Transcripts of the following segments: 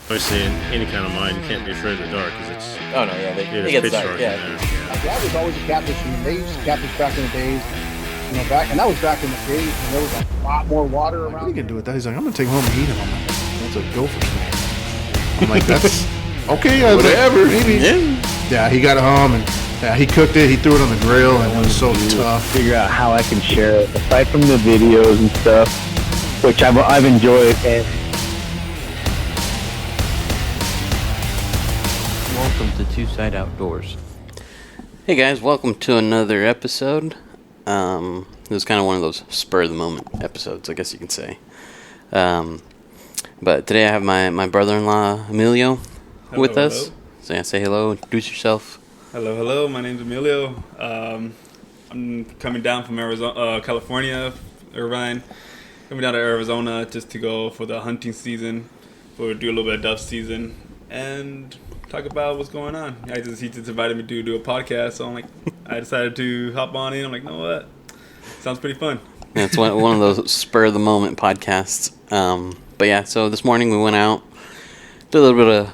Obviously, in any kind of mine, you can't be afraid of the dark because it's Oh no, yeah, it they is get pitch dark, dark yeah. in there. Yeah. My dad was always a catfish fisherman. They used to catfish back in the days, back, and that was back in the days when there was a lot more water What are around. you gonna do with that? He's like, I'm gonna take him home and eat him. I'm like, that's a gopher snake. I'm like, that's okay. Whatever. Maybe. Yeah, he got it home and he cooked it. He threw it on the grill and it was so tough. Figure out how I can share it aside from the videos and stuff, which I've enjoyed. And welcome to Two Side Outdoors. Hey guys, welcome to another episode. This is kind of one of those spur of the moment episodes, I guess you can say. But today I have my brother-in-law Emilio with us. Hello. So yeah, say hello, introduce yourself. Hello. My name's Emilio. I'm coming down from Arizona, California, Irvine. Coming down to Arizona just to go for the hunting season, do a little bit of dove season, and talk about what's going on. He just invited me to do a podcast, so I decided to hop on in. I'm like, you know what? Sounds pretty fun. Yeah, it's one of those spur of the moment podcasts. But yeah, so this morning we went out, did a little bit of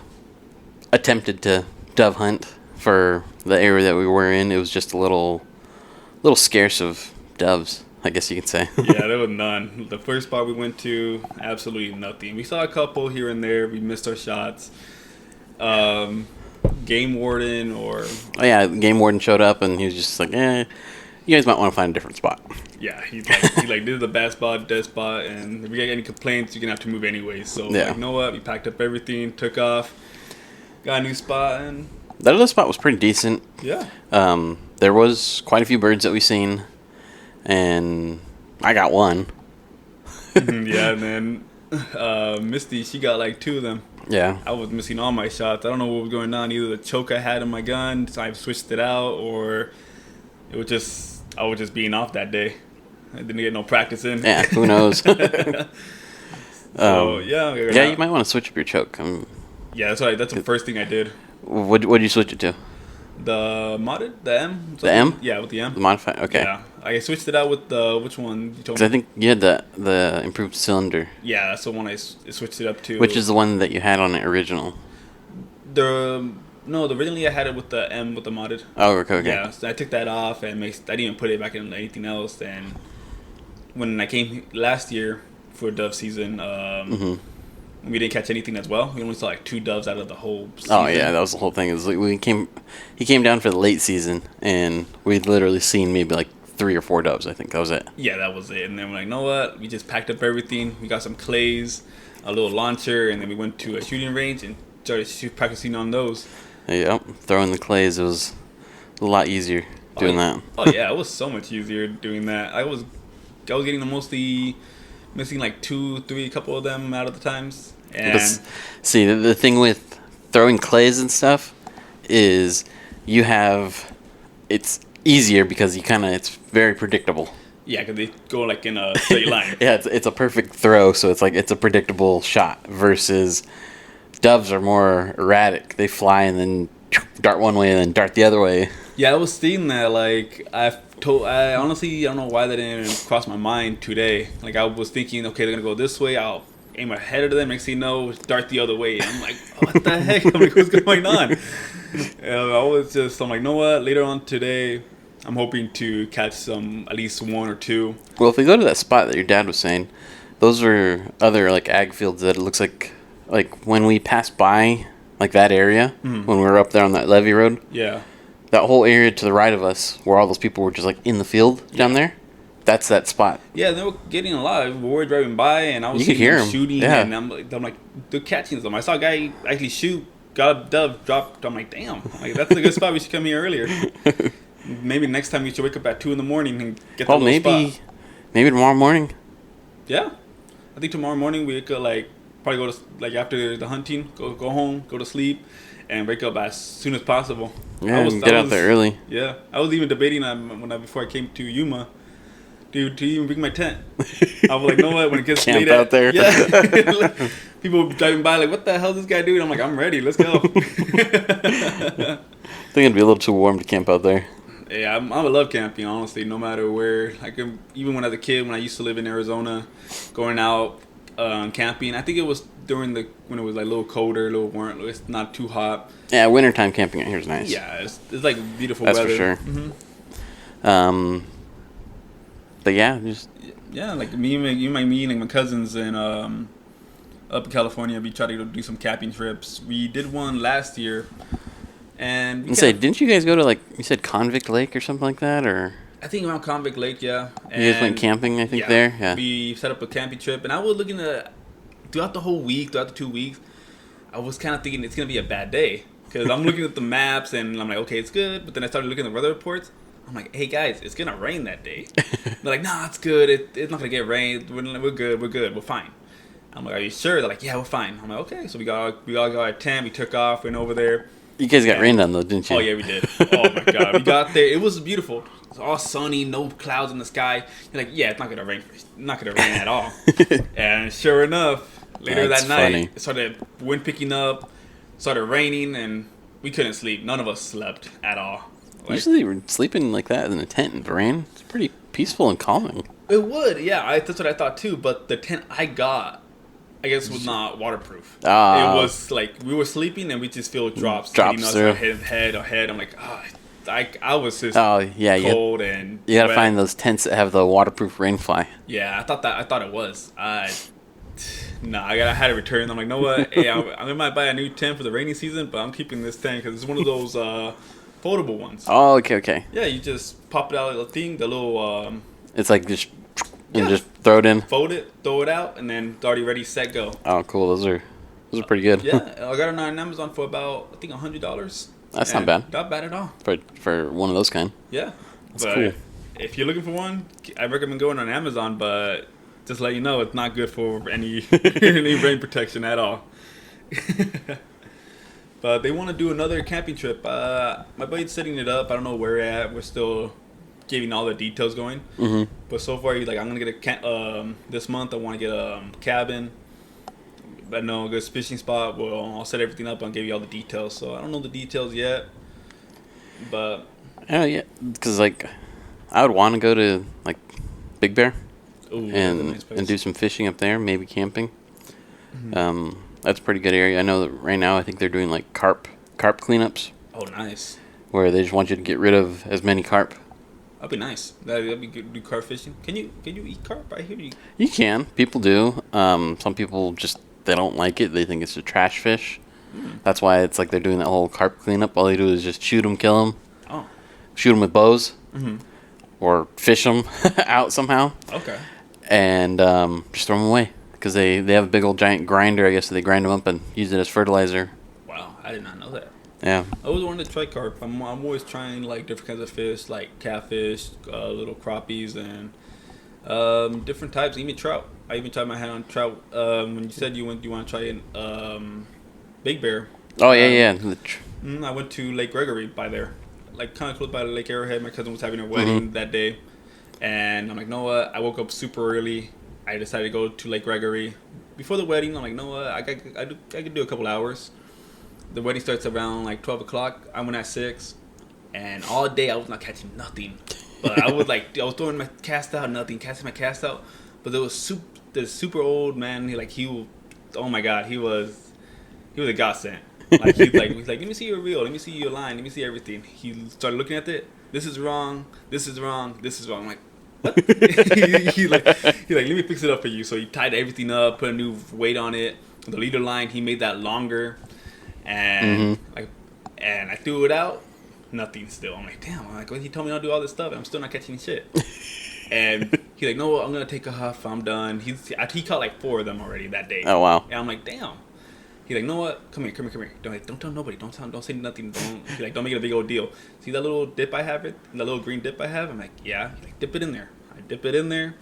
attempted to dove hunt for the area that we were in. It was just a little scarce of doves, I guess you could say. Yeah, there was none. The first spot we went to, absolutely nothing. We saw a couple here and there. We missed our shots. Game warden or... Oh yeah, game warden showed up and he was just like, you guys might want to find a different spot. Yeah, he's like, this is the bad spot, dead spot, and if you get any complaints, you're going to have to move anyway. So, yeah. you know what? We packed up everything, took off, got a new spot, and... That other spot was pretty decent. Yeah. There was quite a few birds that we seen, and I got one. Yeah, and then Misty, she got like two of them. Yeah. I was missing all my shots. I don't know what was going on. Either the choke I had in my gun, so I switched it out, or I was just being off that day. I didn't get no practice in. Yeah, who knows? So, yeah. Yeah, you might want to switch up your choke. Yeah, that's right. That's the first thing I did. What'd you switch it to? The modded? The M? Something? The M? Yeah, with the M. The modified? Okay. Yeah. I switched it out with the... Which one you told 'Cause me? I think you had the improved cylinder. Yeah, that's the one I switched it up to. Which is the one that you had on the original. Originally I had it with the M with the modded. Oh, okay. Yeah, so I took that off and I didn't even put it back in anything else. And when I came last year for dove season, we didn't catch anything as well. We only saw like 2 doves out of the whole season. Oh yeah, that was the whole thing. It was like he came down for the late season, and we'd literally seen maybe like 3 or 4 doves. I think that was it. Yeah, that was it. And then we're like, you know what? We just packed up everything. We got some clays, a little launcher, and then we went to a shooting range and started practicing on those. Yep, throwing the clays was a lot easier doing that. Oh yeah, it was so much easier doing that. I was getting mostly missing like 2, 3, a couple of them out of the times. And But see, the thing with throwing clays and stuff is it's easier because it's very predictable. yeah, because they go like in a straight line. Yeah, it's a perfect throw, so it's a predictable shot versus doves are more erratic. They fly and then dart one way and then dart the other way. Yeah, I was seeing that. Like, I honestly, I don't know why that didn't even cross my mind today. Like, I was thinking, okay, they're gonna go this way. I'll aim ahead of them. Next thing you know, dart the other way. I'm like, what the heck? I'm like, what's going on? And I'm like, you know what? Later on today, I'm hoping to catch at least 1 or 2. Well, if we go to that spot that your dad was saying, those were other like ag fields that it looks like when we passed by like that area when we were up there on that levee road. Yeah. That whole area to the right of us, where all those people were just like in the field down there, that's that spot. Yeah, they were getting a lot. We were driving by, and I was You could seeing hear them 'em. shooting, Yeah. and I'm like, they're catching them. I saw a guy actually shoot, got a dove, dropped. I'm like, damn, like, that's a good spot. We should come here earlier. Maybe next time we should wake up at 2 a.m. and get the little spot. Maybe tomorrow morning. Yeah, I think tomorrow morning we could probably go to after the hunting, go home, go to sleep, and wake up as soon as possible. Yeah, get out there early. Yeah, I was even debating before I came to Yuma, to even bring my tent. I was like, no, what? When it gets Camp late out there. Yeah. People driving by like, what the hell is this guy doing? I'm like, I'm ready. Let's go. I think it'd be a little too warm to camp out there. Yeah, I love camping, honestly, no matter where. Even when I was a kid, when I used to live in Arizona, going out camping. I think it was during when it was like a little colder, a little warm. It's not too hot. Yeah, wintertime camping out here is nice. Yeah, it's like beautiful That's weather. for sure. Mm-hmm. But yeah, just Yeah, like me and my cousins in up in California, we tried to go do some camping trips. We did one last year, and didn't you guys go to like you said Convict Lake or something like that, or I think around Convict Lake, yeah. you guys went camping? I think there. Yeah, we set up a camping trip, and I was looking at throughout the 2 weeks. I was kind of thinking it's gonna be a bad day because I'm looking at the maps and I'm like, okay, it's good. But then I started looking at the weather reports. I'm like, hey guys, it's gonna rain that day. They're like, nah, it's good. It's not gonna get rain. We're good. We're fine. I'm like, are you sure? They're like, yeah, we're fine. I'm like, okay. So we all got our tent. We took off, went over there. you guys got rained on though, didn't you? Oh yeah, we did. Oh my god, we got there. It was beautiful. It was all sunny, no clouds in the sky. You're like, yeah, it's not gonna rain. Not gonna rain at all. And sure enough, later That's that night, funny. it started wind picking up, started raining, and we couldn't sleep. None of us slept at all. Like, Usually, we're sleeping like that in a tent in the rain. It's pretty peaceful and calming. it would, yeah. That's what I thought too. But the tent I got, I guess, was not waterproof. Ah. It was like we were sleeping and we just feel drops Drops hitting us through. head. I'm like, I was just Oh yeah, cold and you gotta wet. find those tents that have the waterproof rain fly. Yeah, I thought it was. I had to return. I'm like, know what? Hey, I might buy a new tent for the rainy season, but I'm keeping this tent because it's one of those foldable ones. Oh, okay. Yeah, you just pop it out of the thing, the little It's like just and Yeah. just throw it in. fold it, throw it out, and then it's already ready, set, go. Oh, cool. Those are pretty good. Yeah, I got it on Amazon for about I think $100. That's not bad. Not bad at all. for one of those kind. Yeah, That's but cool. if you're looking for one, I recommend going on Amazon, but just let you know it's not good for any any rain protection at all. But they want to do another camping trip. My buddy's setting it up. I don't know where we're at. We're still getting all the details going. Mm-hmm. But so far, he's like, I'm gonna get this month. I want to get a cabin. I know a good fishing spot. Well, I'll set everything up and give you all the details. So I don't know the details yet, but Oh yeah, because like I would want to go to like Big Bear ooh, that's a and nice place. and do some fishing up there, maybe camping. Mm-hmm. That's a pretty good area. I know that right now I think they're doing like carp cleanups Oh, nice. where they just want you to get rid of as many carp. That'd be nice. That'd be good. Do carp fishing. Can you eat carp? I hear you. You can. People do. Some people just they don't like it. They think it's a trash fish. That's why it's like they're doing that whole carp cleanup. All they do is just shoot them, kill them, Oh. shoot them with bows, Mm-hmm. or fish them out somehow, Okay. and just throw them away because they have a big old giant grinder. I guess so they grind them up and use it as fertilizer. Wow, I did not know that. Yeah. I always wanted to try carp. I'm always trying like different kinds of fish, like catfish, little crappies, and different types. Even trout. I even tried my hand on trout. When you said you want to try Big Bear. Oh yeah. The I went to Lake Gregory by there, like kind of close by Lake Arrowhead. My cousin was having her wedding that day, and I'm like, know what? I woke up super early. I decided to go to Lake Gregory before the wedding. I'm like, know what? I could do a couple hours. The wedding starts around like 12 o'clock. I went at 6, and all day I was not catching nothing. But I was throwing my cast out, casting my cast out. But there was this super old man. Oh my god, he was a godsend. Like he's like, let me see your reel, let me see your line, let me see everything. He started looking at it. This is wrong. This is wrong. This is wrong. I'm like, what? he like, let me fix it up for you. So he tied everything up, put a new weight on it. The leader line, he made that longer, and and I threw it out. Nothing still. I'm like, damn. I'm like, well, he told me I'll do all this stuff, and I'm still not catching shit. And he's like, no, I'm gonna take off. I'm done. He caught like 4 of them already that day. Oh wow. And I'm like, damn. He's like, know what? Come here. Don't tell nobody. Don't say nothing. Don't make it a big old deal. See that little dip I have? That little green dip I have? I'm like, yeah. He's like, dip it in there. I dip it in there.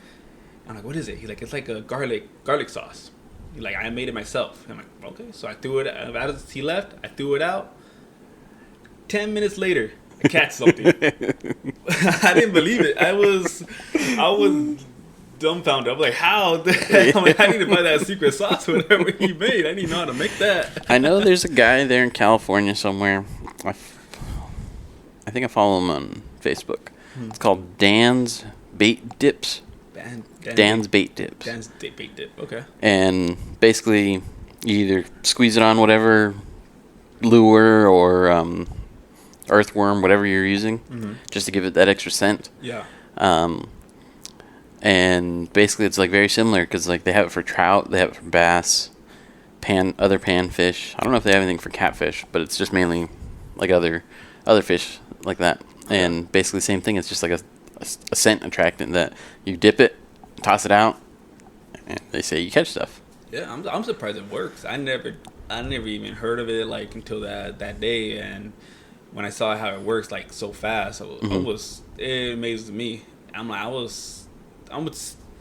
I'm like, what is it? He's like, it's like a garlic sauce. He's like, I made it myself. I'm like, okay. So I threw it. As he left, I threw it out. 10 minutes later, I catch something. I didn't believe it. I was dumbfounded. I'm like, how? I'm like, I need to buy that secret sauce, whatever he made. I need to know how to make that. I know there's a guy there in California somewhere. I think I follow him on Facebook. It's called Dan's Bait Dips. Dan's Bait Dips. Dan's Bait Dip. Okay. And basically, you either squeeze it on whatever lure or earthworm, whatever you're using, just to give it that extra scent. Yeah. And basically, it's like very similar because like they have it for trout, they have it for bass, other panfish. I don't know if they have anything for catfish, but it's just mainly like other fish like that. Okay. And basically, same thing. It's just like a scent attractant that you dip it, toss it out, and they say you catch stuff. Yeah, I'm surprised it works. I never even heard of it like until that day, and when I saw how it works like so fast, it amazed me. I was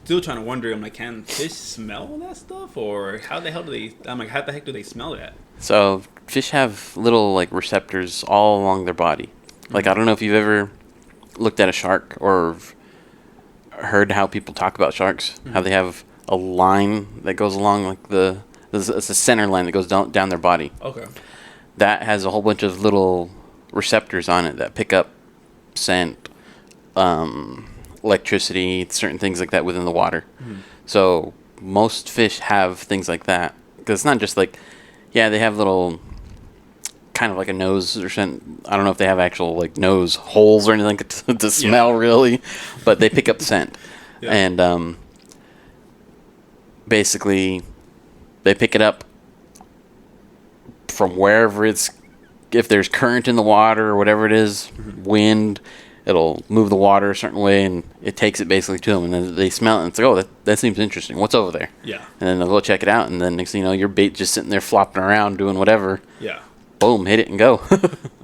still trying to wonder. I'm like, can fish smell that stuff, or how the hell do they? I'm like, how the heck do they smell that? So fish have little like receptors all along their body. Like I don't know if you've ever looked at a shark or heard how people talk about sharks, how they have a line that goes along like it's a center line that goes down their body. Okay. That has a whole bunch of little receptors on it that pick up scent, electricity, certain things like that within the water. So most fish have things like that because it's not just like, yeah, they have little kind of like a nose or something. I don't know if they have actual like nose holes or anything to smell really, but they pick up scent. Yeah. And basically they pick it up from wherever if there's current in the water or whatever it is, wind, it'll move the water a certain way, and it takes it basically to them, and then they smell it, and it's like, oh, that seems interesting. What's over there? Yeah. And then they'll go check it out, and then next thing you know, your bait just sitting there flopping around doing whatever. Yeah. Boom, hit it and go.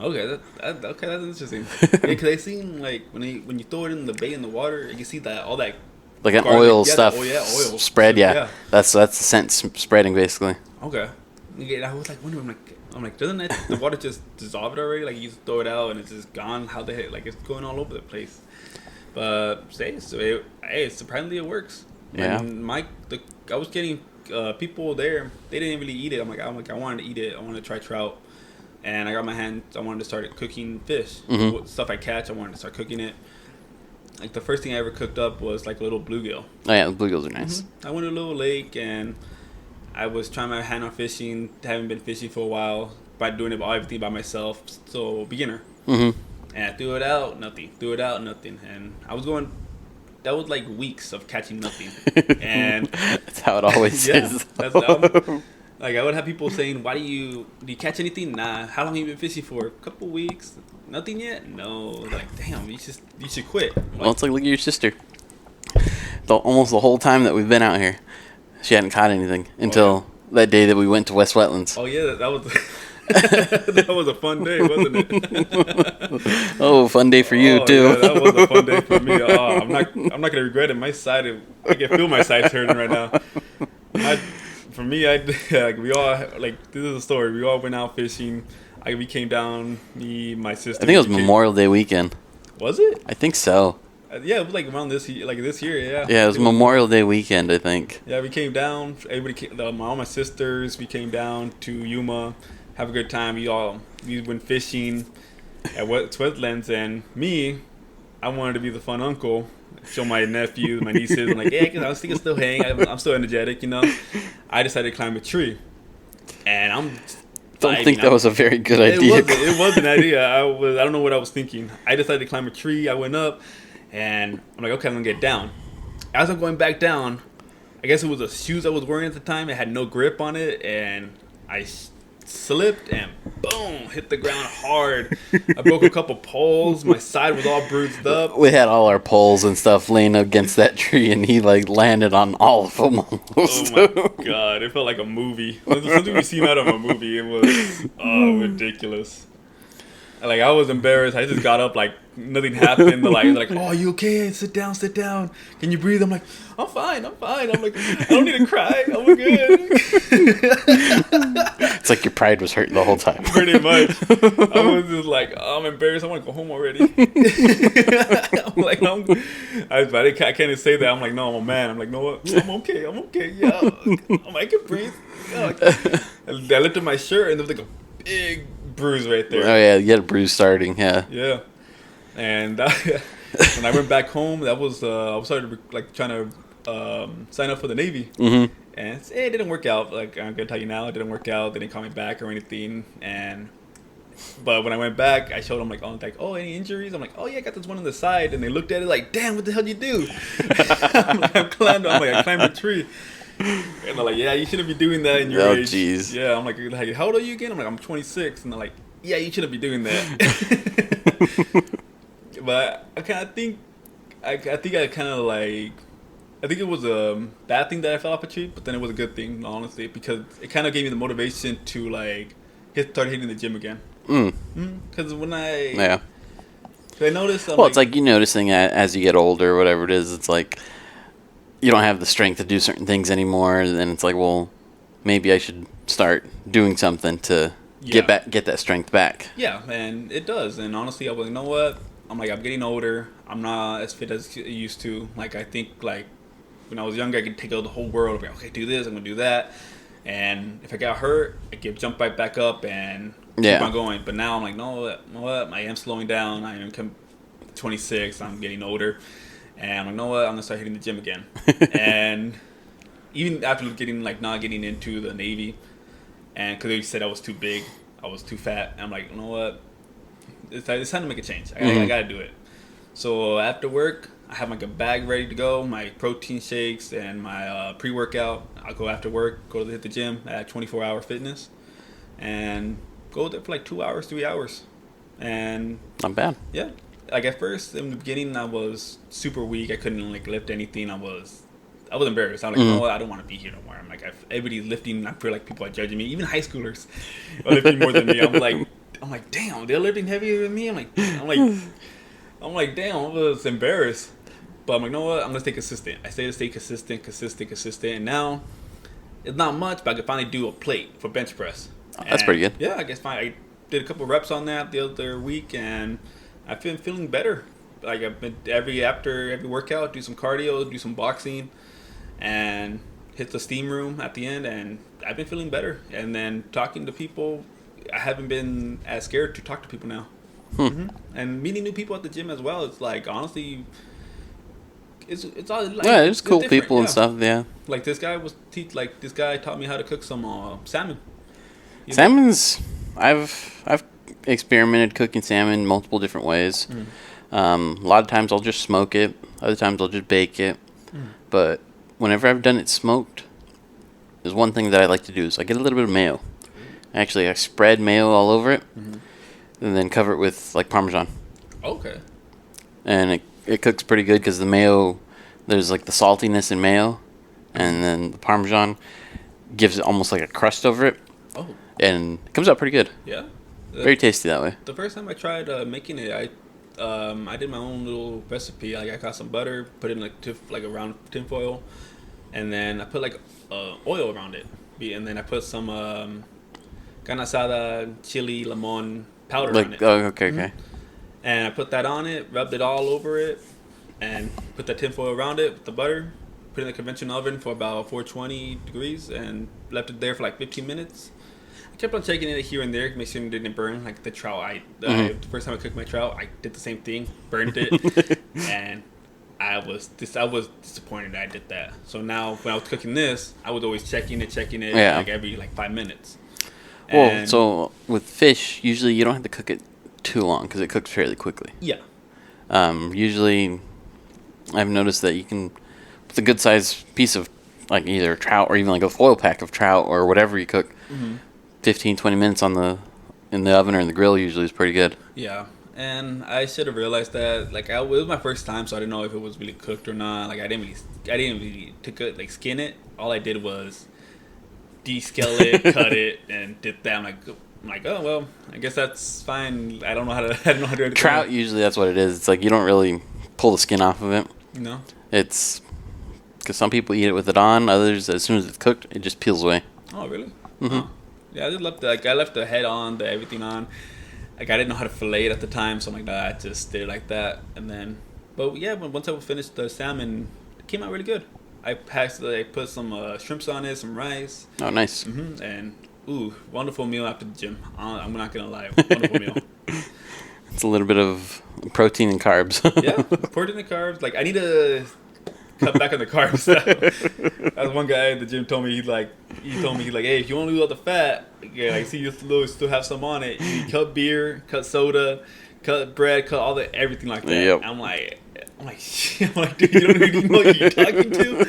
Okay, that's interesting. Because I seen like when you throw it in the bait in the water, you see that all that like an oil stuff oil spread. Yeah. That's the scent spreading basically. Okay. Yeah, I was like wondering, I'm like, doesn't the water just dissolve it already? Like you just throw it out and it's just gone. How the heck? Like it's going all over the place. But surprisingly it works. Yeah. And I was getting people there. They didn't really eat it. I'm like I wanted to eat it. I wanted to try trout. And I got my hands. I wanted to start cooking fish. Stuff I catch. I wanted to start cooking it. Like the first thing I ever cooked up was like a little bluegill. Oh yeah, the bluegills are nice. I went to a little lake and I was trying my hand on fishing. Haven't been fishing for a while. By doing everything by myself, so beginner. And I threw it out, nothing. Threw it out, nothing. And I was going. That was like weeks of catching nothing. And that's how it always is. Like I would have people saying, "Why do you catch anything?" Nah. How long have you been fishing for? A couple weeks. Nothing yet. No. Like damn, you should quit. Like, well, it's like look at your sister. Almost the whole time that we've been out here, she hadn't caught anything until that day that we went to West Wetlands. Oh yeah, that was. That was a fun day, wasn't it? Oh, fun day for you too. Yeah, that was a fun day for me. I'm not gonna regret it. My side, I can feel my sides hurting right now. We all like this is a story. We all went out fishing. We came down. Me, my sister. I think it was Memorial Day weekend. Was it? I think so. Yeah, it was like around this year. Yeah. Yeah, it was Memorial Day weekend, I think. Yeah, we came down. All my sisters. We came down to Yuma. Have a good time. We went fishing at Wetlands, and me, I wanted to be the fun uncle. Show my nephews, my nieces. I'm like, yeah, cause I was thinking still hang. I'm still energetic, you know. I decided to climb a tree, and don't think that was a very good idea. It was an idea. I don't know what I was thinking. I decided to climb a tree. I went up, and I'm like, okay, I'm gonna get down. As I'm going back down, I guess it was the shoes I was wearing at the time. It had no grip on it, and I slipped and boom, hit the ground hard. I broke a couple poles. My side was all bruised up. We had all our poles and stuff laying against that tree, and he like landed on all of them almost. Oh my god, it felt like a movie. Something we seen out of a movie. It was ridiculous. Like I was embarrassed. I just got up like nothing happened. They're like, oh, you okay? Sit down. Can you breathe? I'm like, I'm fine. I'm like, I don't need to cry. I'm good. It's like your pride was hurt the whole time. Pretty much. I was just like, oh, I'm embarrassed. I want to go home already. I'm like, I can't even say that. I'm like, no, I'm a man. I'm like, no, what? I'm okay. Yeah, I can breathe. Yeah. I lifted my shirt and there was like a big bruise right there. Oh yeah, you had a bruise starting. Yeah. And when I went back home, that was I was started like trying to sign up for the Navy, Mm-hmm. and it didn't work out. Like I'm gonna tell you now, it didn't work out. They didn't call me back or anything. But when I went back, I showed them oh, any injuries? I'm like, oh yeah, I got this one on the side, and they looked at it like, damn, what the hell did you do? I climbed a tree. And they're like, yeah, you shouldn't be doing that in your age. Oh, jeez. Yeah, I'm like, how old are you again? I'm like, I'm 26. And they're like, yeah, you shouldn't be doing that. But I think it was a bad thing that I fell off a tree, but then it was a good thing, honestly, because it kind of gave me the motivation to start hitting the gym again. Because when I noticed, it's like you noticing that as you get older, whatever it is, it's like you don't have the strength to do certain things anymore, and then it's like, well, maybe I should start doing something to get that strength back. Yeah, and it does. And honestly, I was like, you know what? I'm getting older. I'm not as fit as I used to. Like, I think, like, when I was younger, I could take out the whole world. Like, okay, do this, I'm going to do that. And if I got hurt, I could jump right back up and keep on going. But now I'm like, no, you know what? I am slowing down. I am 26. I'm getting older. And I'm like, you know what? I'm going to start hitting the gym again. And even after not getting into the Navy, and because they said I was too big, I was too fat. And I'm like, you know what? It's time to make a change. I got to do it. So after work, I have a bag ready to go, my protein shakes and my pre-workout. I'll go after work, hit the gym at 24-hour fitness, and go there for 2 hours, 3 hours. And not bad. Yeah. At first, in the beginning, I was super weak. I couldn't lift anything. I was embarrassed. I'm like, no, I don't want to be here no more. I'm like, everybody's lifting. I feel like people are judging me. Even high schoolers are lifting more than me. I'm like, damn, they're lifting heavier than me. I'm like, damn, I was embarrassed. But I'm like, you know what? I'm gonna stay consistent. I stay consistent, and now it's not much, but I can finally do a plate for bench press. That's pretty good. Yeah, I guess I did a couple reps on that the other week, and I've been feeling better. Like I've been after every workout, do some cardio, do some boxing, and hit the steam room at the end, and I've been feeling better. And then talking to people, I haven't been as scared to talk to people now. And meeting new people at the gym as well. It's like, honestly, it's all like, it's cool people and stuff. Yeah, like this guy this guy taught me how to cook some salmon. Salmon's I've experimented cooking salmon multiple different ways. A lot of times I'll just smoke it. Other times I'll just bake it. But whenever I've done it smoked, there's one thing that I like to do is I get a little bit of mayo. Actually, I spread mayo all over it, and then cover it with Parmesan. Okay. And it cooks pretty good because the mayo, there's the saltiness in mayo, and then the Parmesan gives it almost like a crust over it. Oh. And it comes out pretty good. Yeah. Very tasty that way. The first time I tried making it, I did my own little recipe. I got some butter, put it in around tinfoil, and then I put oil around it, and then I put some carne asada, chili, lemon powder on it. Oh, okay. And I put that on it, rubbed it all over it, and put that tinfoil around it with the butter. Put it in the conventional oven for about 420 degrees, and left it there for 15 minutes. I kept on checking it here and there to make sure it didn't burn. Like the trout, the first time I cooked my trout, I did the same thing, burned it, and I was disappointed that I did that. So now when I was cooking this, I was always checking it every 5 minutes. Well, so with fish, usually you don't have to cook it too long because it cooks fairly quickly. Yeah. Usually, I've noticed that you can put a good sized piece of either trout or even a foil pack of trout or whatever you cook. 15, 20 minutes in the oven or in the grill usually is pretty good. Yeah, and I should have realized that. It was my first time, so I didn't know if it was really cooked or not. I didn't really skin it. All I did was descale it, cut it, and did that. I'm like, oh well, I guess that's fine. I don't know how to do it. Trout usually that's what it is. It's you don't really pull the skin off of it. No. It's because some people eat it with it on. Others, as soon as it's cooked, it just peels away. Oh really? Oh. Yeah, I just left I left the head on, everything on. I didn't know how to fillet it at the time, so I'm like, nah, I just did it like that. And then, but yeah, once I finished the salmon, it came out really good. I put some shrimps on it, some rice. Oh, nice. And wonderful meal after the gym. I'm not gonna lie, wonderful meal. It's a little bit of protein and carbs. Yeah, protein and carbs. Like I need to cut back on the carbs. As one guy at the gym told me, he told me, hey, if you want to lose all the fat, yeah, like see you still have some on it. You cut beer, cut soda, cut bread, cut all the everything like that. Yep. I'm like, shit. I'm like, dude, you don't even know what you're talking to.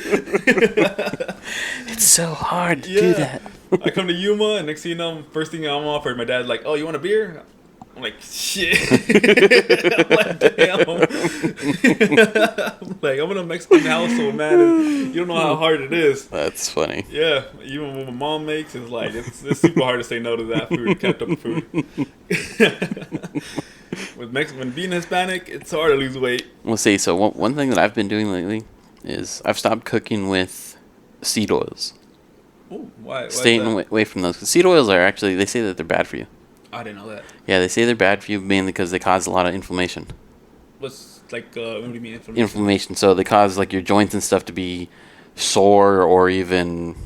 It's so hard to do that. I come to Yuma, and next thing you know, first thing I'm offered, my dad's like, oh, you want a beer? I'm like, shit. I'm like, damn. I'm like, I'm in a Mexican household, man. And you don't know how hard it is. That's funny. Yeah, even what my mom makes, it's like, it's super hard to say no to that food, kept up food. When being Hispanic, it's hard to lose weight. We'll see. So one thing that I've been doing lately is I've stopped cooking with seed oils. Ooh, why Staying away from those. 'Cause seed oils are actually, they say that they're bad for you. I didn't know that. Yeah, they say they're bad for you mainly because they cause a lot of inflammation. What's like, what do you mean inflammation? Inflammation. So they cause like your joints and stuff to be sore or even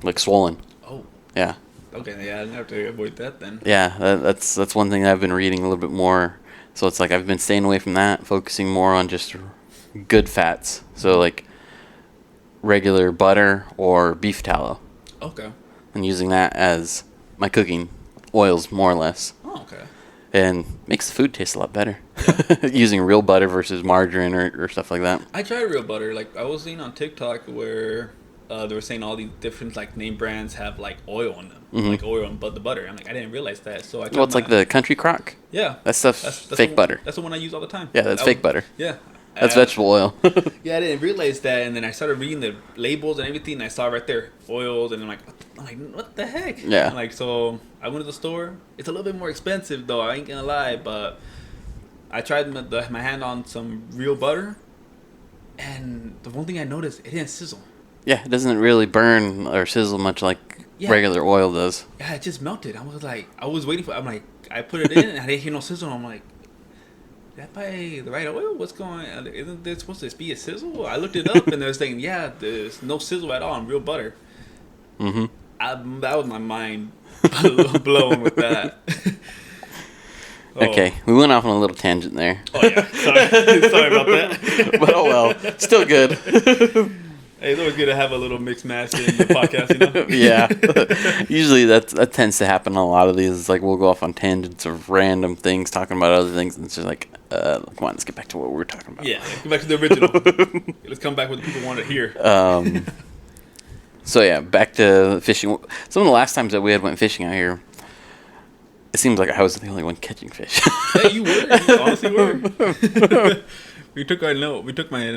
like swollen. Oh. Yeah. Okay, yeah, I have to avoid that then. Yeah, that's one thing that I've been reading a little bit more. So it's like I've been staying away from that, focusing more on just good fats. So like regular butter or beef tallow. Okay. And using that as my cooking oils, more or less. Oh, okay. And makes the food taste a lot better. Yeah. Using real butter versus margarine or stuff like that. I tried real butter. Like I was seeing on TikTok where they were saying all these different like name brands have like oil in them, like oil and the butter. I'm like, I didn't realize that. So I tried it's like the Country Crock. Yeah. That stuff's that's fake butter. That's the one I use all the time. Yeah, that's fake butter. Yeah. That's vegetable oil. Yeah, I didn't realize that, and then I started reading the labels and everything, and I saw right there oils, and I'm like, what the heck? Yeah. And like, so I went to the store. It's a little bit more expensive though. I ain't gonna lie, but I tried my hand on some real butter, and the one thing I noticed, it didn't sizzle. Yeah, it doesn't really burn or sizzle much like regular oil does. Yeah, it just melted. I was waiting for. I'm like, I put it in, and I didn't hear no sizzle. And I'm like, is that by the right oil? What's going on? Isn't there supposed to be a sizzle? I looked it up, and they're saying, yeah, there's no sizzle at all in real butter. Mm-hmm. That was my mind blown with that. Okay, we went off on a little tangent there. Oh, yeah. Sorry about that. But oh well, still good. Hey, it's always good to have a little mixed match in the podcast, you know? Yeah. Usually that tends to happen on a lot of these. It's like we'll go off on tangents of random things, talking about other things, and it's just like, come on, let's get back to what we were talking about. Yeah, get back to the original. Let's come back with what people want to hear. So yeah, back to fishing. Some of the last times that we had went fishing out here, it seems like I was the only one catching fish. Yeah, you were. You honestly were. We took my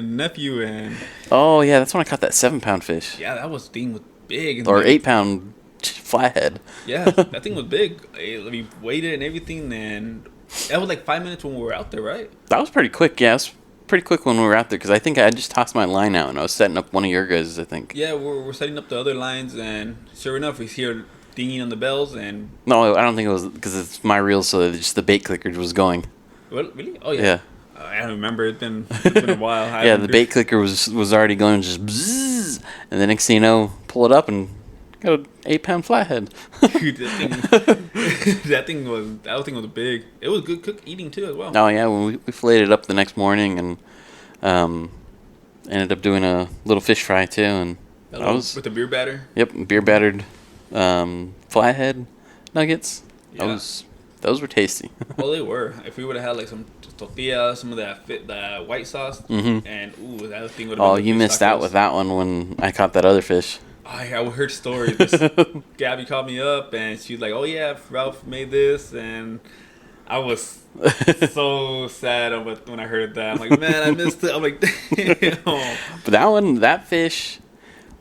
nephew and. Oh yeah, that's when I caught that 7-pound fish. Yeah, that thing was big. Or 8-pound flathead. Yeah, that thing was big. We waited and everything, and that was like 5 minutes when we were out there, right? That was pretty quick. Yeah, it was pretty quick when we were out there because I think I had just tossed my line out and I was setting up one of your guys', I think. Yeah, we're setting up the other lines, and sure enough, we hear dinging on the bells, and. No, I don't think it was because it's my reel, so just the bait clicker was going. What, really? Oh yeah. Yeah. I don't remember. It's been a while. Yeah, the bait clicker was already going just bzzz, and the next thing you know, pull it up and got an 8-pound flathead. Dude, that thing was big. It was good eating too as well. Oh yeah, we filleted it up the next morning and ended up doing a little fish fry too, and with the beer batter. Yep, beer battered flathead nuggets. Yeah. Those were tasty. Well, they were. If we would have had like some tortilla, some of that white sauce, and that thing would have. Oh, you missed out with that one when I caught that other fish. I heard stories. Gabby called me up and she was like, "Oh yeah, Ralph made this," and I was so sad when I heard that. I'm like, man, I missed it. I'm like, damn. But that fish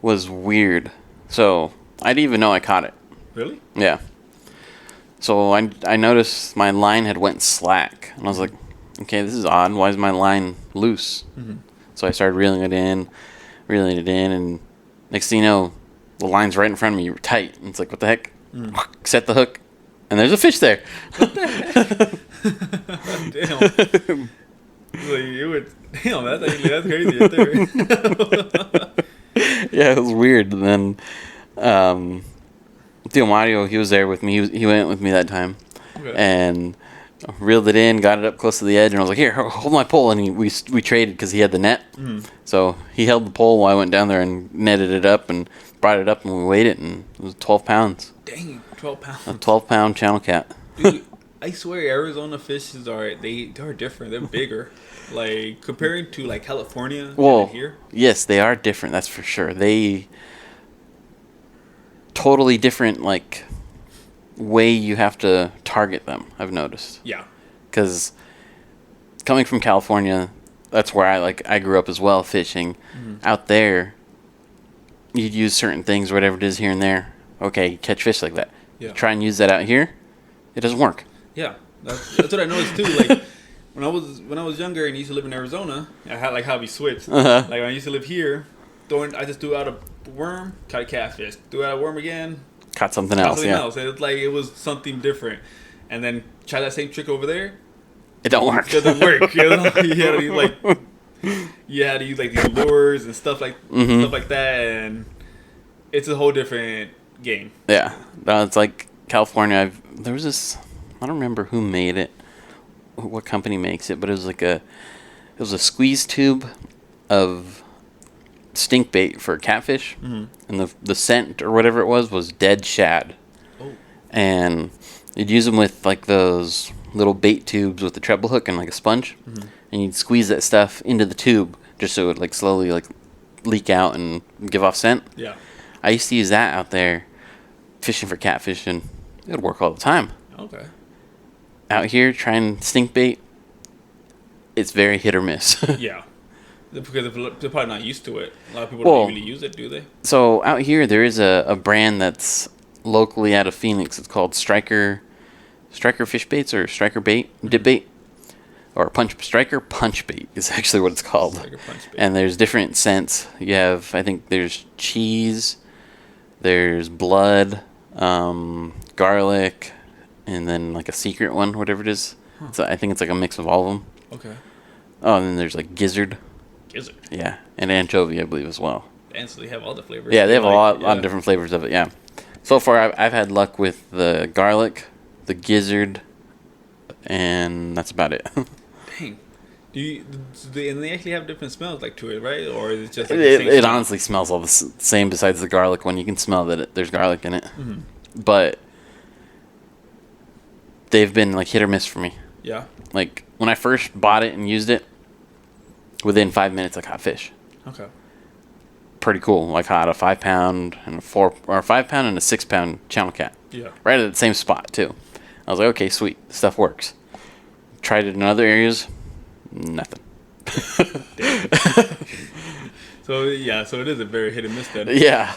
was weird. So I didn't even know I caught it. Really? Yeah. So I noticed my line had went slack, and I was like, okay, this is odd. Why is my line loose? Mm-hmm. So I started reeling it in, and next thing you know, the line's right in front of me, tight. And it's like, what the heck? Set the hook, and there's a fish there. What the heck? Damn. That's crazy right there. Yeah, it was weird. And then Theo Mario, he was there with me. He went with me that time. Okay. And Reeled it in, got it up close to the edge, and I was like, "Here, hold my pole." And we traded because he had the net. So he held the pole while I went down there and netted it up and brought it up, and we weighed it, and it was 12 pounds. Dang, 12 pounds. A 12-pound channel cat. Dude, I swear Arizona fishes are different. They're bigger. Like comparing to like California and here. Yes, they are different. That's for sure. They totally different like way you have to target them. I've noticed. Yeah. Because coming from California, that's where I grew up as well fishing. Out there, you'd use certain things, whatever it is here and there. Okay, you catch fish like that. Yeah. Try and use that out here. It doesn't work. Yeah, that's what I noticed too. Like when I was younger and used to live in Arizona, I had like how we switched. Like when I used to live here, I just threw out a worm, caught a catfish. Threw out a worm again, Caught something else. something else. It was like it was something different. And then try that same trick over there. It don't work. It doesn't work. You know? You had to use like these lures and stuff like that, and it's a whole different game. Yeah, it's like California. There was this. I don't remember who made it, what company makes it, but it was a squeeze tube of stink bait for catfish, and the scent or whatever it was dead shad. Oh. And you'd use them with like those little bait tubes with the treble hook and like a sponge, and you'd squeeze that stuff into the tube just so it would like slowly like leak out and give off scent. Yeah. I used to use that out there fishing for catfish, and it would work all the time. Okay. Out here trying stink bait, it's very hit or miss. Yeah. Because they're probably not used to it. A lot of people don't really use it, do they? So out here there is a brand that's locally out of Phoenix. It's called Striker Fish Baits or Striker Bait Dip Bait or Striker Punch Bait is actually what it's called. Striker Punch Bait. And there's different scents. You have, I think there's cheese, there's blood, garlic, and then like a secret one, whatever it is. So I think it's like a mix of all of them. Okay. Oh, and then there's like gizzard. Gizzard. Yeah, and anchovy, I believe, as well. And so they have all the flavors. Yeah, they have a lot yeah. of different flavors of it, yeah. So far, I've had luck with the garlic, the gizzard, and that's about it. Dang. And they actually have different smells like to it, right? Or is it just like the same It smell? honestly smells all the same besides the garlic one. You can smell that there's garlic in it. But they've been like hit or miss for me. Yeah. Like when I first bought it and used it, within 5 minutes I caught fish. Okay. Pretty cool. I caught a 5 pound and a 5 pound and a 6 pound channel cat. Yeah. Right at the same spot too. I was like, okay, sweet, this stuff works. Tried it in other areas, nothing. So it is a very hit and miss then. Yeah.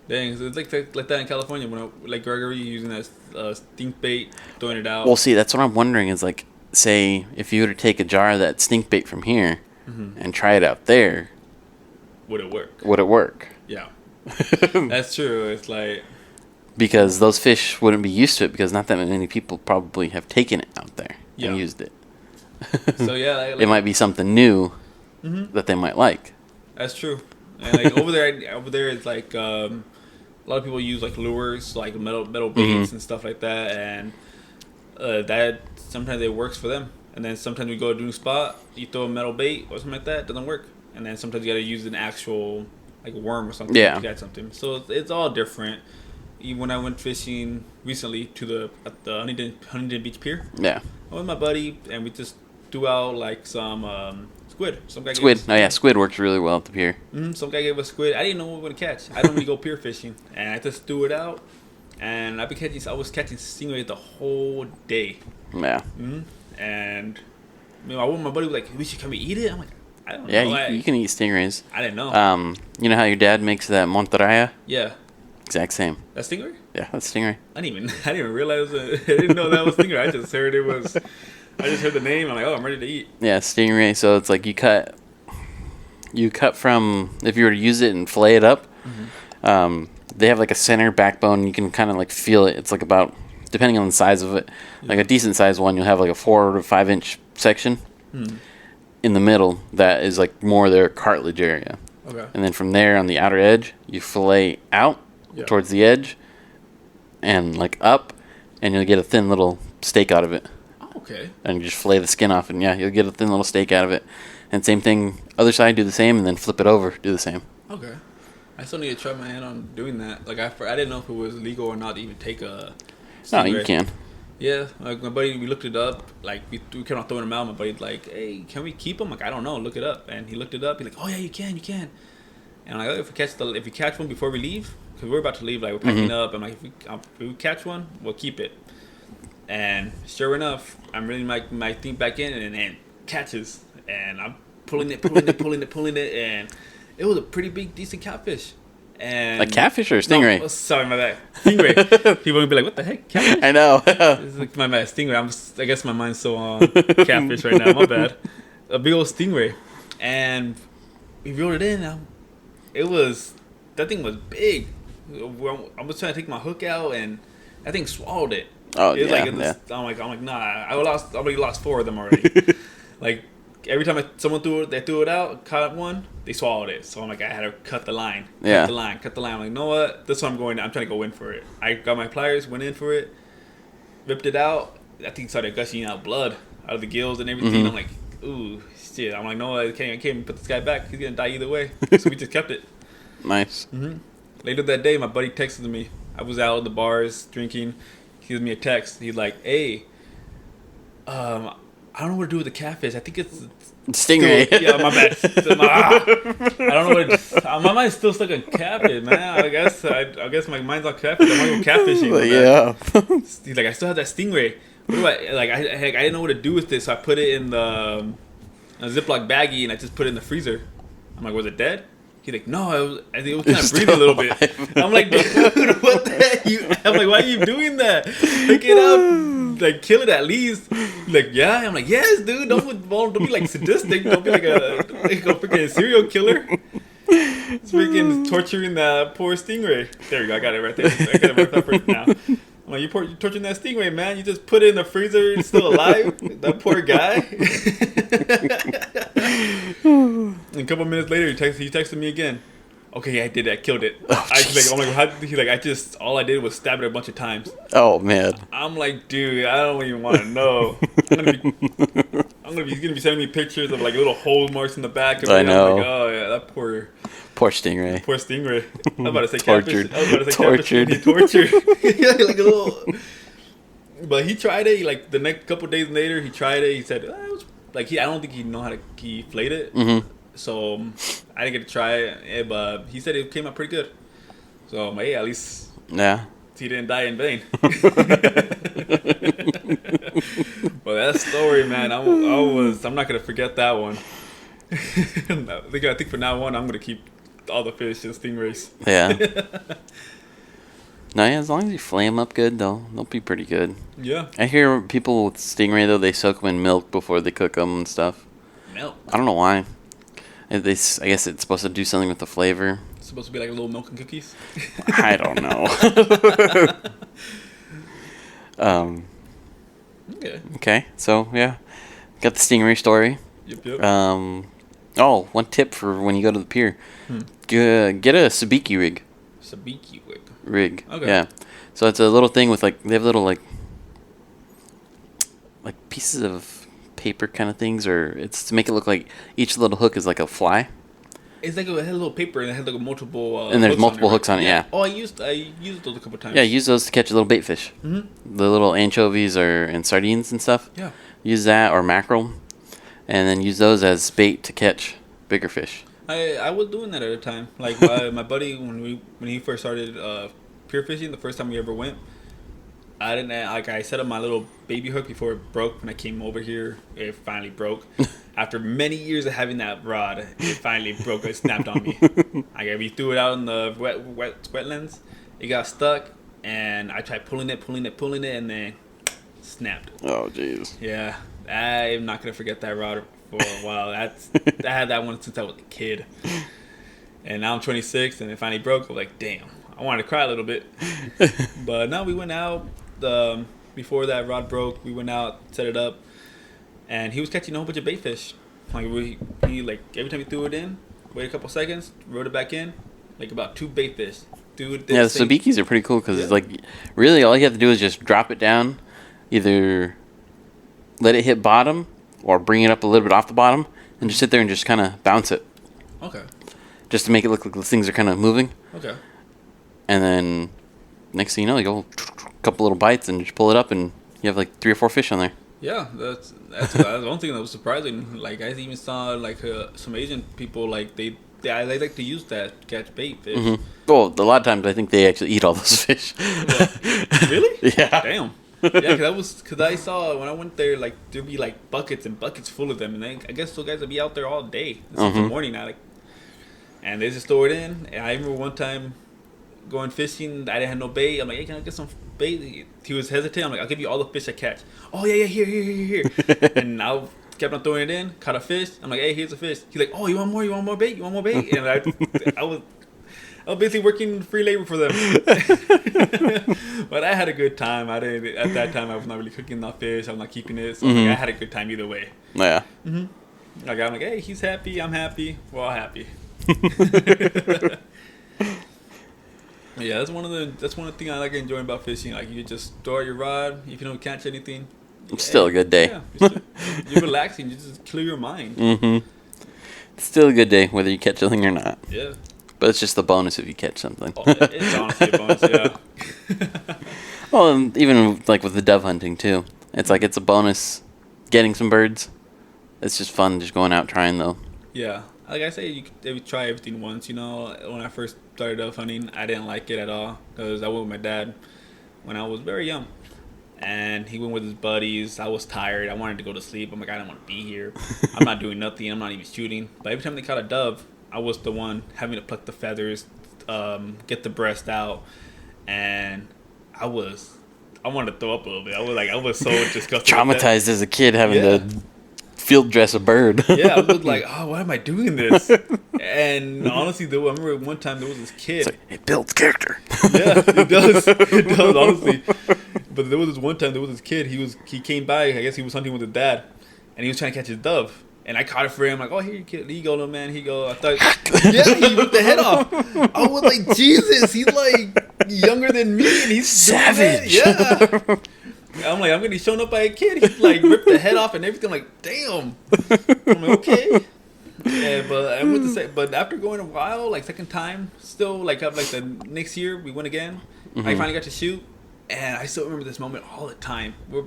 Dang, so it's like that in California when like Gregory using that stink bait, throwing it out. Well, see, that's what I'm wondering is like, say, if you were to take a jar of that stink bait from here and try it out there, would it work? would it work? Yeah. That's true. It's like Because those fish wouldn't be used to it because not that many people probably have taken it out there Yeah. and used it. so yeah, It might be something new that they might like. That's true. And like over there it's like a lot of people use like lures, like metal baits and stuff like that, and that sometimes it works for them. And then sometimes we go to a new spot, you throw a metal bait or something like that, it doesn't work. And then sometimes you gotta use an actual like worm or something to catch something. So it's all different. Even when I went fishing recently at the Huntington Beach Pier, Yeah. I went with my buddy and we just threw out like some squid. Some guy Squid. Gave us, Oh, yeah, squid works really well at the pier. Some guy gave us squid. I didn't know what we were gonna catch. I don't really go pier fishing, and I just threw it out. And I was catching stingrays the whole day. Yeah. And my buddy was like, "Can we eat it?" I'm like, "I don't know." Yeah, you can eat stingrays. I didn't know. You know how your dad makes that monteraya? Yeah, Exact same. that stingray. Yeah, that's stingray. I didn't even realize I didn't know that was stingray. I just heard it was. I just heard the name. I'm like, "Oh, I'm ready to eat." Yeah, stingray. So it's like you cut from, if you were to use it and fillet it up, they have like a center backbone. You can kind of like feel it. It's like about, depending on the size of it, like a decent sized one, you'll have like a 4 to 5 inch section in the middle that is like more their cartilage area. Okay. And then from there on the outer edge, you fillet out towards the edge and like up, and you'll get a thin little steak out of it. Oh, Okay. And you just fillet the skin off, and yeah, you'll get a thin little steak out of it. And same thing, other side, do the same, and then flip it over, do the same. Okay. I still need to try my hand on doing that. Like I didn't know if it was legal or not to even take a No, stingray. you can. Yeah, like my buddy, we looked it up. Like we kept on throwing them out. My buddy's like, "Hey, can we keep them?" Like, I don't know. Look it up. And he looked it up. He's like, "Oh yeah, you can. And I'm like, oh, if we catch one before we leave, because we're about to leave, like we're packing up. I'm like, if we catch one, we'll keep it. And sure enough, I'm reeling my thing back in, and catches, and I'm pulling it, and it was a pretty big, decent catfish. And A catfish or a stingray? No, sorry, my bad. Stingray. People would be like, "What the heck, catfish?" I know. It's like my bad, stingray. I guess my mind's so on catfish right now. My bad. A big old stingray, and we reeled it in. That thing was big. I was trying to take my hook out, and that thing swallowed it. Oh, It was yeah, like, I'm like, nah. I already lost 4 of them already. Like every time someone threw it out, caught one, they swallowed it. So I'm like, I had to cut the line. Yeah. Cut the line. I'm like, you know what? This one I'm trying to go in for it. I got my pliers, went in for it, ripped it out. That thing started gushing out blood out of the gills and everything. I'm like, ooh, shit. I'm like, no, I can't even put this guy back. He's gonna die either way. So we just kept it. Nice. Later that day, my buddy texted me. I was out at the bars drinking. He gives me a text. He's like, "Hey, I don't know what to do with the catfish. I think it's Stingray. still, yeah, my bad. I don't know what. My mind's still stuck on catfish, man. I guess my mind's on catfish. I want to go catfishing. Yeah. He's like, I still have that stingray. What do I didn't know what to do with this, so I put it in a Ziploc baggie and I just put it in the freezer. I'm like, was it dead? He's like, no, I think it was kind of breathing a little bit. I'm like, dude, what the heck? I'm like, why are you doing that? Take it out, like kill it at least. He's like, yeah. I'm like, yes, dude. Don't be like sadistic. Don't be like a freaking serial killer. It's freaking torturing that poor stingray. There you go. I got it right there. I got it right there for it now. I'm like, you're torturing that stingray, man. You just put it in the freezer. It's still alive. That poor guy. And a couple minutes later, he texted me again. Okay, yeah, I did it. I killed it. He's like, all I did was stab it a bunch of times. Oh, man. I'm like, dude, I don't even want to know. He's gonna be sending me pictures of like little hole marks in the back. I know. I'm like, oh yeah, that poor stingray. Poor stingray. I was about to say Tortured. catfish. Tortured. Yeah, like a little. But he tried it. Like the next couple days later, he tried it. He said, it was like I don't think he know how to flayed it. So I didn't get to try it, but he said it came out pretty good. So hey, at least he didn't die in vain. But that story, man, I'm not gonna forget that one. I think from now on, I'm gonna keep all the fish and stingrays. Yeah. No, yeah, as long as you flay them up good, they'll be pretty good. Yeah. I hear people with stingray though, they soak them in milk before they cook them and stuff. Milk. I don't know why. I guess it's supposed to do something with the flavor. It's supposed to be like a little milk and cookies. I don't know. Okay, so yeah, got the stingray story. Yep. One tip for when you go to the pier: get a sabiki rig. Sabiki rig. Okay. Yeah, so it's a little thing with they have little like pieces of paper kind of things, or it's to make it look like each little hook is like a fly. It's like it had a little paper and it had like a multiple. And there's multiple hooks on it. Yeah. Oh, I used those a couple times. Yeah, use those to catch little bait fish. The little anchovies and sardines and stuff. Yeah. Use that or mackerel, and then use those as bait to catch bigger fish. I was doing that at a time. Like my buddy when he first started pier fishing, the first time we ever went, I set up my little baby hook before it broke. When I came over here, it finally broke. After many years of having that rod, it finally broke. It snapped on me. We threw it out in the wetlands. It got stuck, and I tried pulling it, and then snapped. Oh, jeez. Yeah, I'm not gonna forget that rod for a while. I had that one since I was a kid, and now I'm 26, and it finally broke. I was like, damn. I wanted to cry a little bit, but now we went out. Before that rod broke, we went out, set it up, and he was catching a whole bunch of bait fish. Like he every time he threw it in, wait a couple seconds, rode it back in, like about 2 bait fish. Dude, yeah, the sabikis are pretty cool because it's like really all you have to do is just drop it down, either let it hit bottom or bring it up a little bit off the bottom and just sit there and just kind of bounce it. Okay. Just to make it look like the things are kind of moving. Okay. And then next thing you know, you go a couple little bites and just pull it up and you have like 3 or 4 fish on there. Yeah, that's the one thing that was surprising. Like I even saw like some Asian people like they like to use that to catch bait fish. Mm-hmm. Well, a lot of times I think they actually eat all those fish. Well, really? Yeah. Damn. Yeah, because I saw when I went there, like there'd be like buckets and buckets full of them, and then I guess those guys would be out there all day since the morning now, and they just throw it in. And I remember one time going fishing, I didn't have no bait. I'm like, hey, can I get some bait? He was hesitant. I'm like, I'll give you all the fish I catch. Oh yeah, here. And I kept on throwing it in, caught a fish. I'm like, hey, here's a fish. He's like, oh, you want more bait? You want more bait? And I was basically working free labor for them. But I had a good time. At that time I was not really cooking the fish. I'm not keeping it. So like, I had a good time either way. Yeah. Like I'm like, hey, he's happy. I'm happy. We're all happy. Yeah, that's one of the things I like enjoying about fishing. Like you just throw out your rod. If you don't catch anything, It's still a good day. Yeah, you're relaxing. You just clear your mind. Mm-hmm. It's still a good day, whether you catch anything or not. Yeah. But it's just the bonus if you catch something. Oh, it's honestly a bonus, yeah. Well, and even like with the dove hunting too, it's like it's a bonus getting some birds. It's just fun just going out trying though. Yeah, like I say, you could try everything once. You know, when I first started dove hunting, I didn't like it at all because I went with my dad when I was very young, and he went with his buddies. I was tired. I wanted to go to sleep. I'm like, I don't want to be here. I'm not doing nothing. I'm not even shooting. But every time they caught a dove, I was the one having to pluck the feathers, get the breast out, and I wanted to throw up a little bit. I was so disgusted. Traumatized as a kid having to field dress a bird. Yeah, I was like, oh, why am I doing this? And honestly, though, I remember one time there was this kid. It's like, it builds character. Yeah, it does. It does, honestly. But there was this one time, there was this kid. He came by. I guess he was hunting with his dad, and he was trying to catch his dove. And I caught it for him. Like, oh, here you go, little man. Here you go. I thought, yeah, he ripped the head off. I was like, Jesus, he's like younger than me, and he's savage. Yeah. I'm like, I'm gonna be shown up by a kid. He's like ripped the head off and everything. I'm like, damn. I'm like, okay. Yeah, but I went to say, but after going a while, like second time, still like the next year we went again. I finally got to shoot, and I still remember this moment all the time. We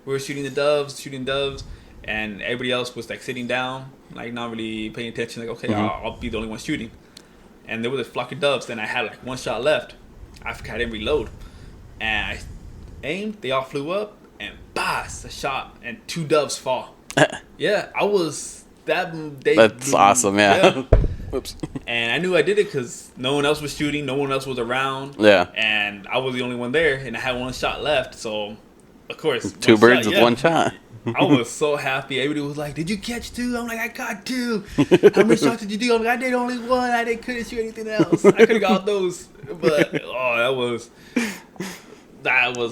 were shooting doves. And everybody else was like sitting down, like not really paying attention. Like, okay, I'll be the only one shooting. And there was a flock of doves, and I had like one shot left. I didn't reload, and I aimed. They all flew up, and bass, a shot, and 2 doves fall. Yeah, I was that day. That's awesome, yeah. Whoops. And I knew I did it because no one else was shooting, no one else was around. Yeah. And I was the only one there, and I had one shot left. So, of course, 2 birds with 1 shot. I was so happy. Everybody was like, "Did you catch 2?" I'm like, "I caught 2." How many shots did you do? I'm like, "I did only 1. Couldn't shoot anything else. I could have got those." But that was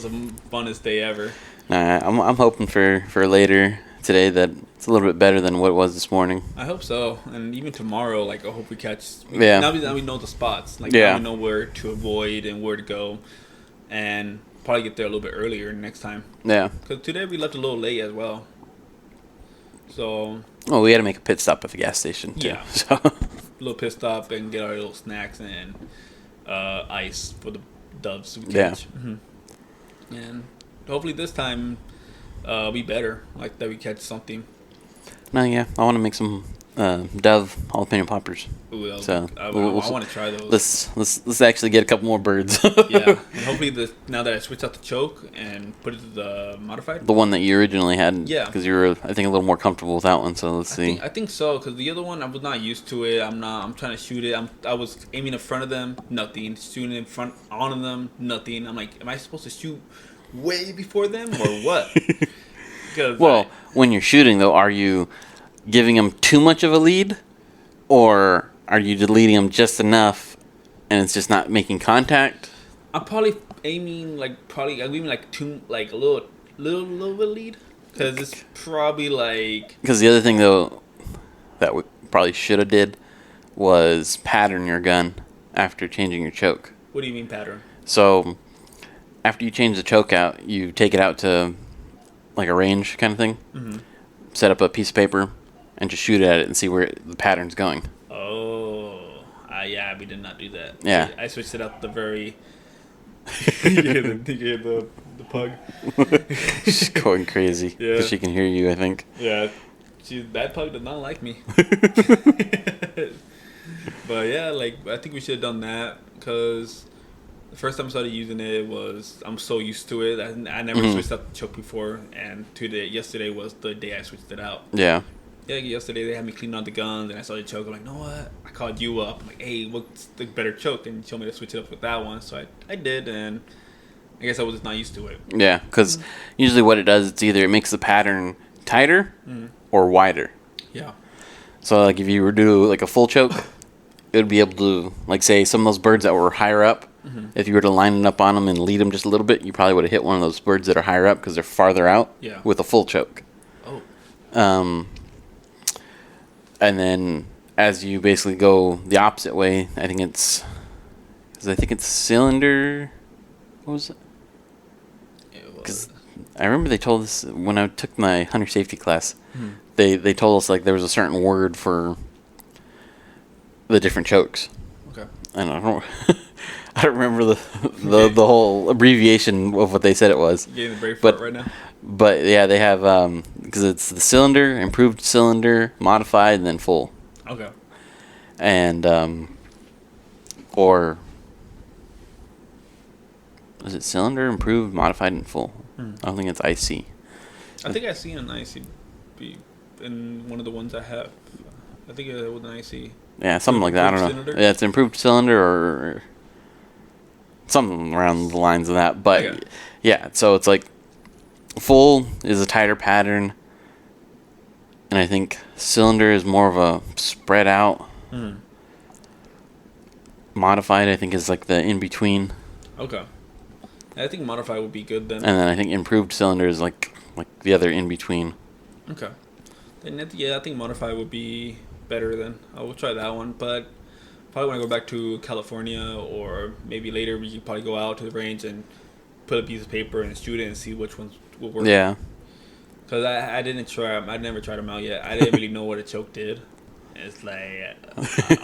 the funnest day ever. I'm hoping for later today that it's a little bit better than what it was this morning. I hope so, and even tomorrow, like I hope we catch. Yeah. Now we know the spots. Like now we know where to avoid and where to go, and probably get there a little bit earlier next time. Yeah. Because today we left a little late as well. So. Well, we had to make a pit stop at the gas station too. Yeah. So. A little pit stop and get our little snacks and ice for the doves we catch. Yeah. And hopefully this time be better. Like that we catch something. No, yeah. I want to make some dove jalapeno poppers. Ooh, so I want to try those. Let's actually get a couple more birds. Yeah, and hopefully now that I switched out the choke and put it to the modified. The one that you originally had. Yeah. Because you were, I think, a little more comfortable with that one. So let's see. I think so, because the other one I was not used to it. I'm trying to shoot it. I was aiming in front of them, nothing. Shooting in front on them, nothing. I'm like, am I supposed to shoot way before them or what? Well, when you're shooting though, are you giving them too much of a lead, or are you leading them just enough, and it's just not making contact? I'm probably aiming I'm aiming like a little bit lead, because it's probably like. Because the other thing though, that we probably should have did, was pattern your gun after changing your choke. What do you mean pattern? So, after you change the choke out, you take it out to like a range kind of thing. Mm-hmm. Set up a piece of paper and just shoot at it and see where the pattern's going. Oh, yeah, we did not do that. Yeah. I switched it up the very. you hear the pug. She's going crazy. Yeah. But she can hear you, I think. Yeah, that pug does not like me. But yeah, like I think we should have done that because the first time I started using it was I'm so used to it. I never switched up the choke before, and yesterday was the day I switched it out. Yeah. Yeah, yesterday they had me clean out the guns, and I saw the choke. I'm like, you know what? I called you up. I'm like, hey, what's the better choke? And you told me to switch it up with that one, so I did, and I guess I was just not used to it. Yeah, because usually what it does, it's either it makes the pattern tighter or wider. Yeah. So like if you were to do like a full choke, it would be able to, like say some of those birds that were higher up, if you were to line it up on them and lead them just a little bit, you probably would have hit one of those birds that are higher up because they're farther out with a full choke. Oh. And then as you basically go the opposite way, I think it's cylinder. What was it? Because I remember they told us when I took my hunter safety class, they told us like there was a certain word for the different chokes. Okay. I don't I don't remember the whole abbreviation of what they said it was. You getting the brave for it right now? But yeah, they have because it's the cylinder, improved cylinder, modified, and then full. Okay. And or is it cylinder, improved, modified, and full? I don't think it's IC. I think I've seen an IC in one of the ones I have. I think it was an IC. Yeah, something like that. I don't know. Cylinder? Yeah, it's improved cylinder or something around the lines of that. But Okay. yeah, so it's like full is a tighter pattern, and I think cylinder is more of a spread out. Modified, I think, is like the in between, Okay. I think modified would be good then. and then I think improved cylinder is like the other in between. Okay. Then I think modified would be better then. I will try that one, but probably want to go back to California or maybe later we could probably go out to the range and put a piece of paper and shoot it and see which ones will work. Yeah. Because I didn't try. I never tried them out yet. I didn't really know what a choke did. It's like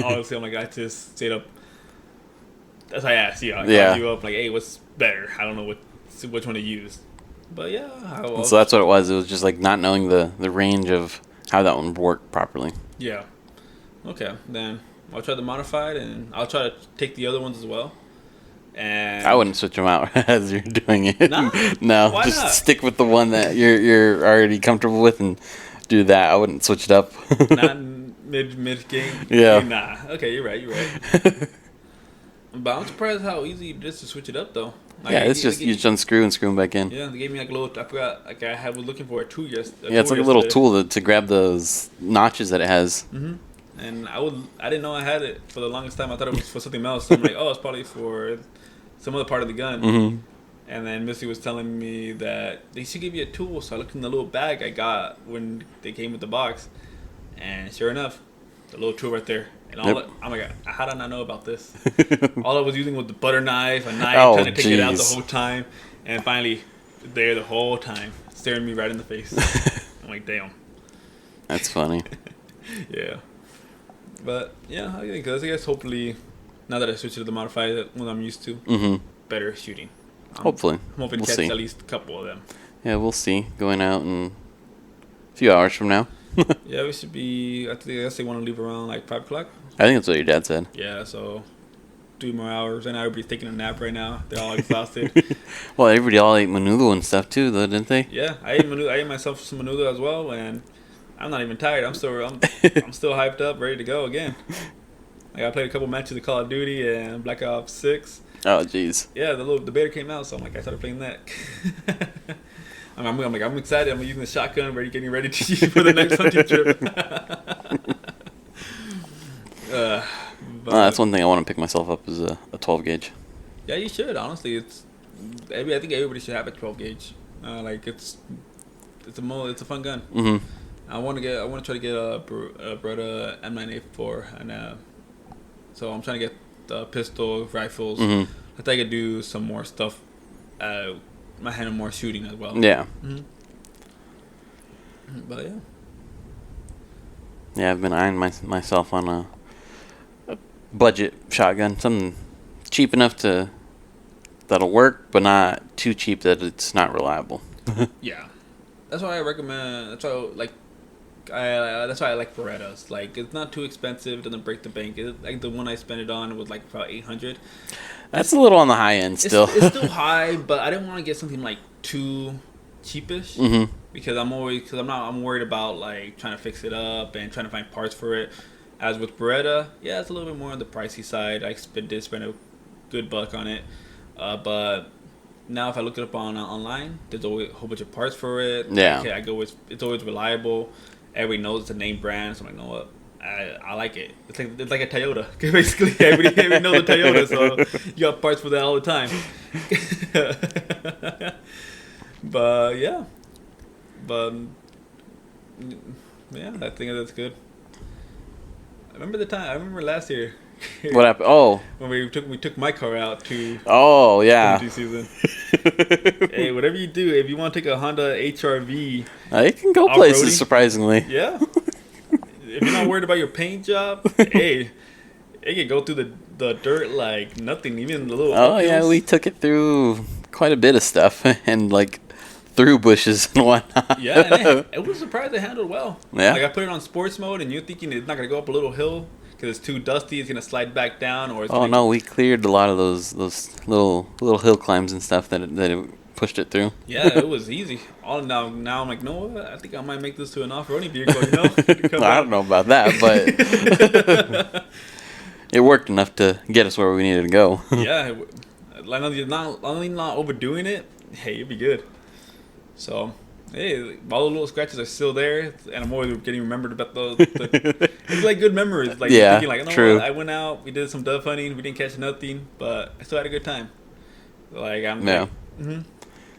honestly, I'm like I just stayed up. That's why I asked you. I called you up like, hey, what's better? I don't know which one to use. But yeah, So that's what it was. It was just like not knowing the range of how that one would work properly. Yeah. Okay, then I'll try the modified, and I'll try to take the other ones as well. And I wouldn't switch them out as you're doing it. No? No, Why just not? stick with the one that you're already comfortable with and do that. I wouldn't switch it up. Not mid game. Yeah. Nah. Okay, you're right. But I'm surprised how easy it is to switch it up though. Like, Yeah, it's just you just unscrew and screw them back in. Yeah, they gave me like a little. I forgot. Like I was looking for a tool yesterday. Yeah, it's like a little tool to grab those notches that it has. And I didn't know I had it for the longest time. I thought it was for something else. So I'm like, oh, it's probably for some other part of the gun. And then Missy was telling me that they should give you a tool. So I looked in the little bag I got when they came with the box, and sure enough, the little tool right there. And I'm like, how did I not know about this? All I was using was the butter knife, a knife, trying to take it out the whole time, and finally, there the whole time, staring me right in the face. I'm like, damn. That's funny. Yeah. But yeah, I guess hopefully, now that I switched to the modified, that one I'm used to, better shooting. Hopefully. I'm hoping to catch at least a couple of them. Yeah, we'll see. Going out in a few hours from now. Yeah, we should be. I guess they want to leave around like 5 o'clock. I think that's what your dad said. Yeah, so 3 more hours, and everybody's taking a nap right now. They're all exhausted. Well, everybody all ate menudo and stuff too, though, didn't they? Yeah, I ate myself some menudo as well, and I'm not even tired. I'm still hyped up, ready to go again. Like I played a couple matches of Call of Duty and Black Ops 6. Oh, jeez. Yeah, the beta came out, so I'm like, I started playing that. I'm excited. I'm using the shotgun, getting ready to use it for the next hunting trip. That's one thing I want to pick myself up is a 12 gauge. Yeah, you should. Honestly, I think everybody should have a 12 gauge. Like it's a fun gun. I want to try to get a Beretta M9A4, and so I'm trying to get the pistol rifles. I think I could do some more stuff. My hand more shooting as well. Yeah. But yeah. Yeah, I've been eyeing myself on a budget shotgun, something cheap enough that'll work, but not too cheap that it's not reliable. Yeah, that's why I recommend. That's why that's why I like Berettas. Like, it's not too expensive. It doesn't break the bank. Like the one I spent it on was like about 800. That's a little on the high end still. It's still high, but I didn't want to get something like too cheapish because I'm worried about like trying to fix it up and trying to find parts for it. As with Beretta, yeah, it's a little bit more on the pricey side. I did spend a good buck on it, but now if I look it up online, there's always a whole bunch of parts for it. Yeah. Okay, it's always reliable. Everybody knows it's a name brand, so I'm like, you know what? I like it. It's like a Toyota. Basically, everybody knows a Toyota, so you got parts for that all the time. But yeah, I think that's good. I remember last year. What happened? Oh, when we took my car out to. Oh yeah. Season. Hey, whatever you do, if you want to take a Honda HRV, it can go places surprisingly. Yeah. If you're not worried about your paint job, hey, it can go through the dirt like nothing, even the little. Oh yeah, we took it through quite a bit of stuff and like through bushes and whatnot. Yeah, and it was surprised it handled well. Yeah. Like I put it on sports mode, and you're thinking it's not gonna go up a little hill because it's too dusty. It's gonna slide back down, or. No, we cleared a lot of those little hill climbs and stuff that it pushed it through. Yeah, it was easy. Now I'm like, no, I think I might make this to an off-roading vehicle. You know, I don't know about that, but it worked enough to get us where we needed to go. Yeah, like you're not overdoing it. Hey, you'll be good. So, hey, all the little scratches are still there, and I'm always getting remembered about those. It's like good memories. Like yeah, thinking like, true. I went out, we did some dove hunting, we didn't catch nothing, but I still had a good time. Like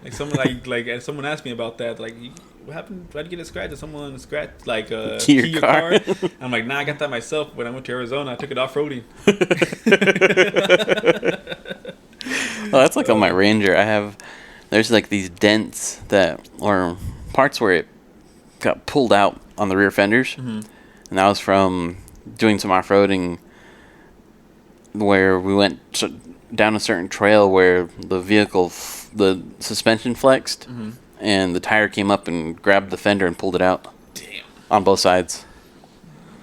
like someone like someone asked me about that. Like, what happened? Why'd you get a scratch? Did someone scratch like key your car? I'm like, nah, I got that myself when I went to Arizona. I took it off roading. Well, that's like on my Ranger. There's like these dents or parts where it got pulled out on the rear fenders, and that was from doing some off-roading where we went down a certain trail where the suspension flexed, and the tire came up and grabbed the fender and pulled it out. Damn. On both sides.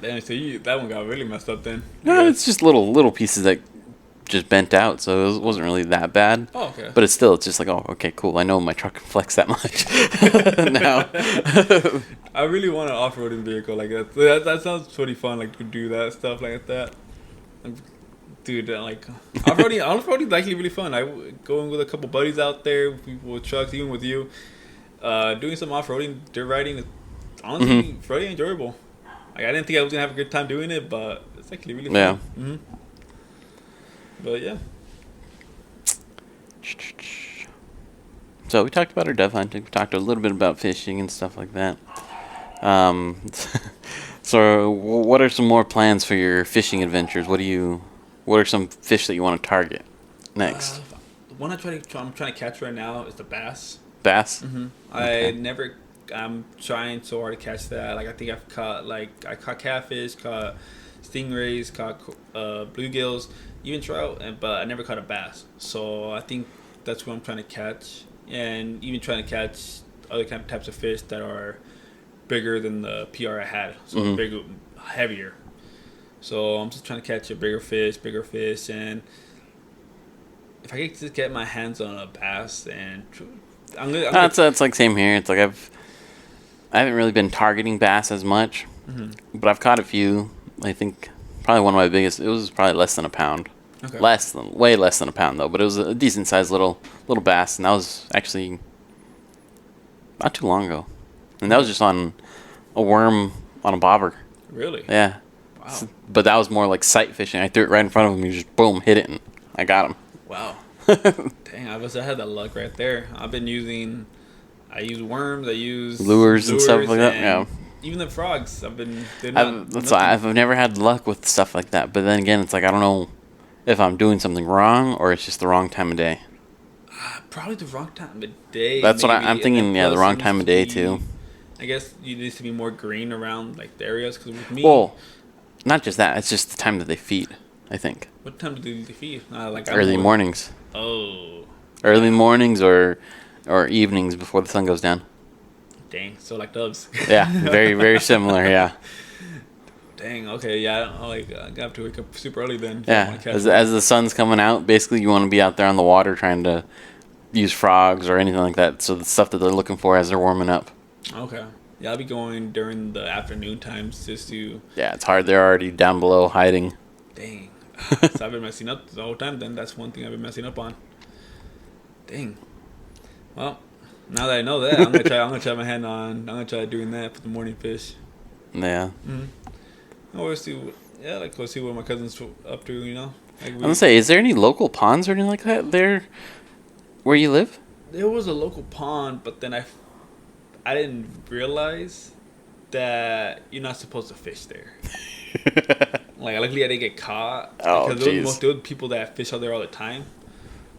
Damn, so that one got really messed up then. No, it's just little pieces that just bent out, so it wasn't really that bad. Oh, okay. But it's just like, oh, okay, cool. I know my truck can flex that much now. I really want an off-roading vehicle like that. That sounds pretty fun, like to do that stuff like that. Dude, like off-roading is actually really fun. Going with a couple buddies out there, people with trucks, even with you, doing some off-roading, dirt riding is honestly pretty enjoyable. Like, I didn't think I was gonna have a good time doing it, but it's actually really fun. Yeah. But yeah. So we talked about our dove hunting. We talked a little bit about fishing and stuff like that. So what are some more plans for your fishing adventures? What are some fish that you want to target next? The one I'm trying to catch right now is the bass. Bass? Okay. I'm trying so hard to catch that. Like, I think I caught catfish, caught stingrays, caught bluegills, even trout, but I never caught a bass. So I think that's what I'm trying to catch, and even trying to catch other kind of types of fish that are bigger than the PR I had, so bigger, heavier. So I'm just trying to catch a bigger fish, and if I could just get my hands on a bass, and That's like same here. It's like I haven't really been targeting bass as much, but I've caught a few. I think probably one of my biggest. It was probably less than a pound. Okay. Way less than a pound though. But it was a decent sized little bass, and that was actually not too long ago. And that was just on a worm on a bobber. Really? Yeah. Wow. But that was more like sight fishing. I threw it right in front of him. He just boom hit it, and I got him. Wow. Dang, I had that luck right there. I use worms. I use lures and stuff like that. Yeah. Even the frogs. I've never had luck with stuff like that. But then again, it's like I don't know if I'm doing something wrong or it's just the wrong time of day. Probably the wrong time of day. That's what I'm thinking. Yeah, the wrong time of day too. I guess you need to be more green around like the areas because with me. Well, not just that. It's just the time that they feed. I think What time do they feed? Like early mornings. Oh. Early mornings or evenings before the sun goes down. Dang. So like doves. Yeah, very very similar. Yeah. Dang. Okay. Yeah. I have to wake up super early then. if I Yeah. wanna catch As one. the sun's coming out, basically you want to be out there on the water trying to use frogs or anything like that. So the stuff that they're looking for as they're warming up. Okay. Yeah, I'll be going during the afternoon times just to. Yeah, it's hard. They're already down below hiding. Dang. So I've been messing up the whole time. Then that's one thing I've been messing up on. Dang. Well, now that I know that, I'm gonna try my hand on. I'm gonna try doing that for the morning fish. Yeah. I always see. Like go see what my cousin's up to. Like I'm gonna say, is there any local ponds or anything like that there where you live? There was a local pond, but then I didn't realize that you're not supposed to fish there. Like, luckily I didn't get caught. Oh, because jeez. there were people that fish out there all the time.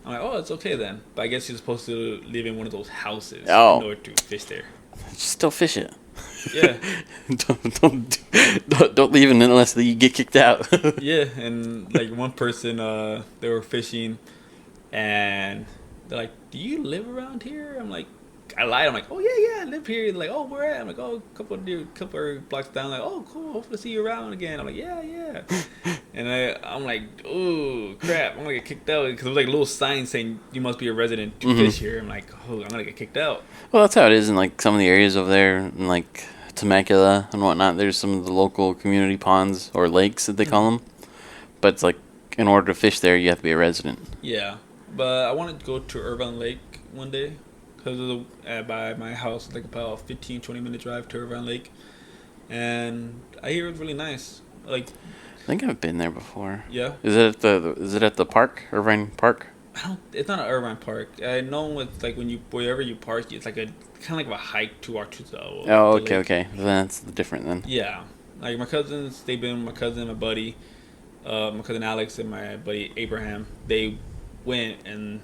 I'm like, oh, it's okay then. But I guess you're supposed to live in one of those houses in order to fish there. Still fish it. Yeah. don't leave it unless you get kicked out. Yeah, and like one person, they were fishing, and they're like, "Do you live around here?" I'm like, I lied. I'm like, "Oh yeah, I live here." They're like, "Oh, where at?" I'm like, "Oh, couple blocks down." Like, "Oh, cool. Hopefully see you around again." I'm like, "Yeah." And I'm like, "Oh crap, I'm gonna get kicked out," because there was like a little sign saying you must be a resident to fish here. I'm like, "Oh, I'm gonna get kicked out." Well, that's how it is in like some of the areas over there, in like Temecula and whatnot. There's some of the local community ponds or lakes that they call them. But it's like, in order to fish there, you have to be a resident. Yeah, but I wanted to go to Irvine Lake one day because by my house, it's like about 15-20 minute drive to Irvine Lake, and I hear it's really nice. Like, I think I've been there before. yeah, Is it at the park, Irvine Park? it's not an Irvine Park. I know it's like wherever you park, it's like a kind of like a hike to the. Oh, the lake. okay. Then that's different then. Yeah, like my cousins, they've been my cousin, my buddy, my cousin Alex, and my buddy Abraham. They went and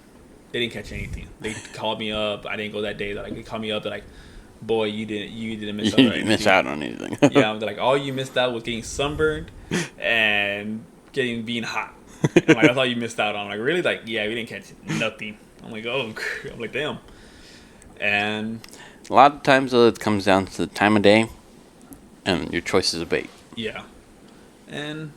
they didn't catch anything. They called me up. I didn't go that day. They called me up. They're like, "Boy, you didn't miss out on You anything." miss out on anything. Yeah, they're like, all you missed out was getting sunburned and being hot. I'm like, that's all you missed out on. I'm like, really? Like, yeah, we didn't catch nothing. I'm like, oh, I'm like, damn. And A lot of times, though, it comes down to the time of day and your choices of bait. yeah, and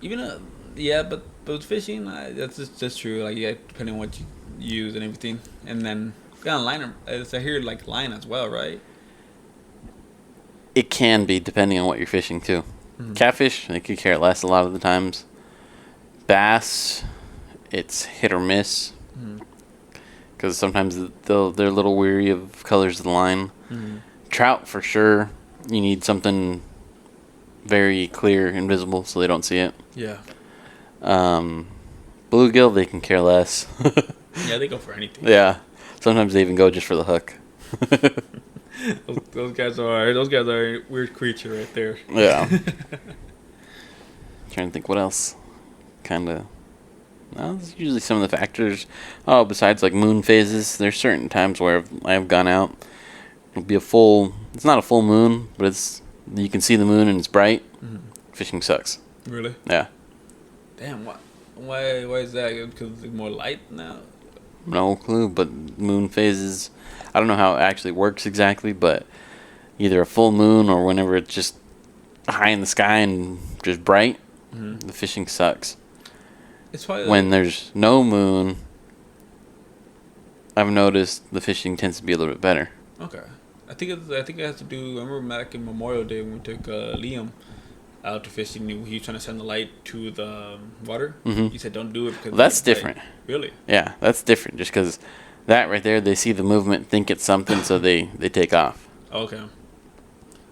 even but with fishing, that's true. Like, yeah, depending on what you use and everything, and then on line, I hear like line as well, right? It can be, depending on what you're fishing, too. Catfish, they could care less a lot of the times. Bass, it's hit or miss. Because sometimes they're a little weary of colors of the line. Trout, for sure, you need something very clear and visible so they don't see it. Yeah. Bluegill, they can care less. Yeah, they go for anything. Yeah. Sometimes they even go just for the hook. Those guys are a weird creature right there. Yeah. Trying to think what else. Kind of. No, it's usually some of the factors. Oh, besides like moon phases, there's certain times where I've gone out. It'll be it's not a full moon, but you can see the moon and it's bright. Fishing sucks. Really? Yeah. Damn. Why is that? Because it's more light now. No clue, but moon phases, I don't know how it actually works exactly, but either a full moon or whenever it's just high in the sky and just bright, the fishing sucks. It's probably When there's no moon, I've noticed the fishing tends to be a little bit better. okay. I think it has to do. I remember back in Memorial Day when we took Liam out to fishing. He was trying to send the light to the water. He said, "Don't do it because." Well, that's different. Really? Yeah, that's different. Just because that right there, they see the movement, think it's something, so they take off. Okay.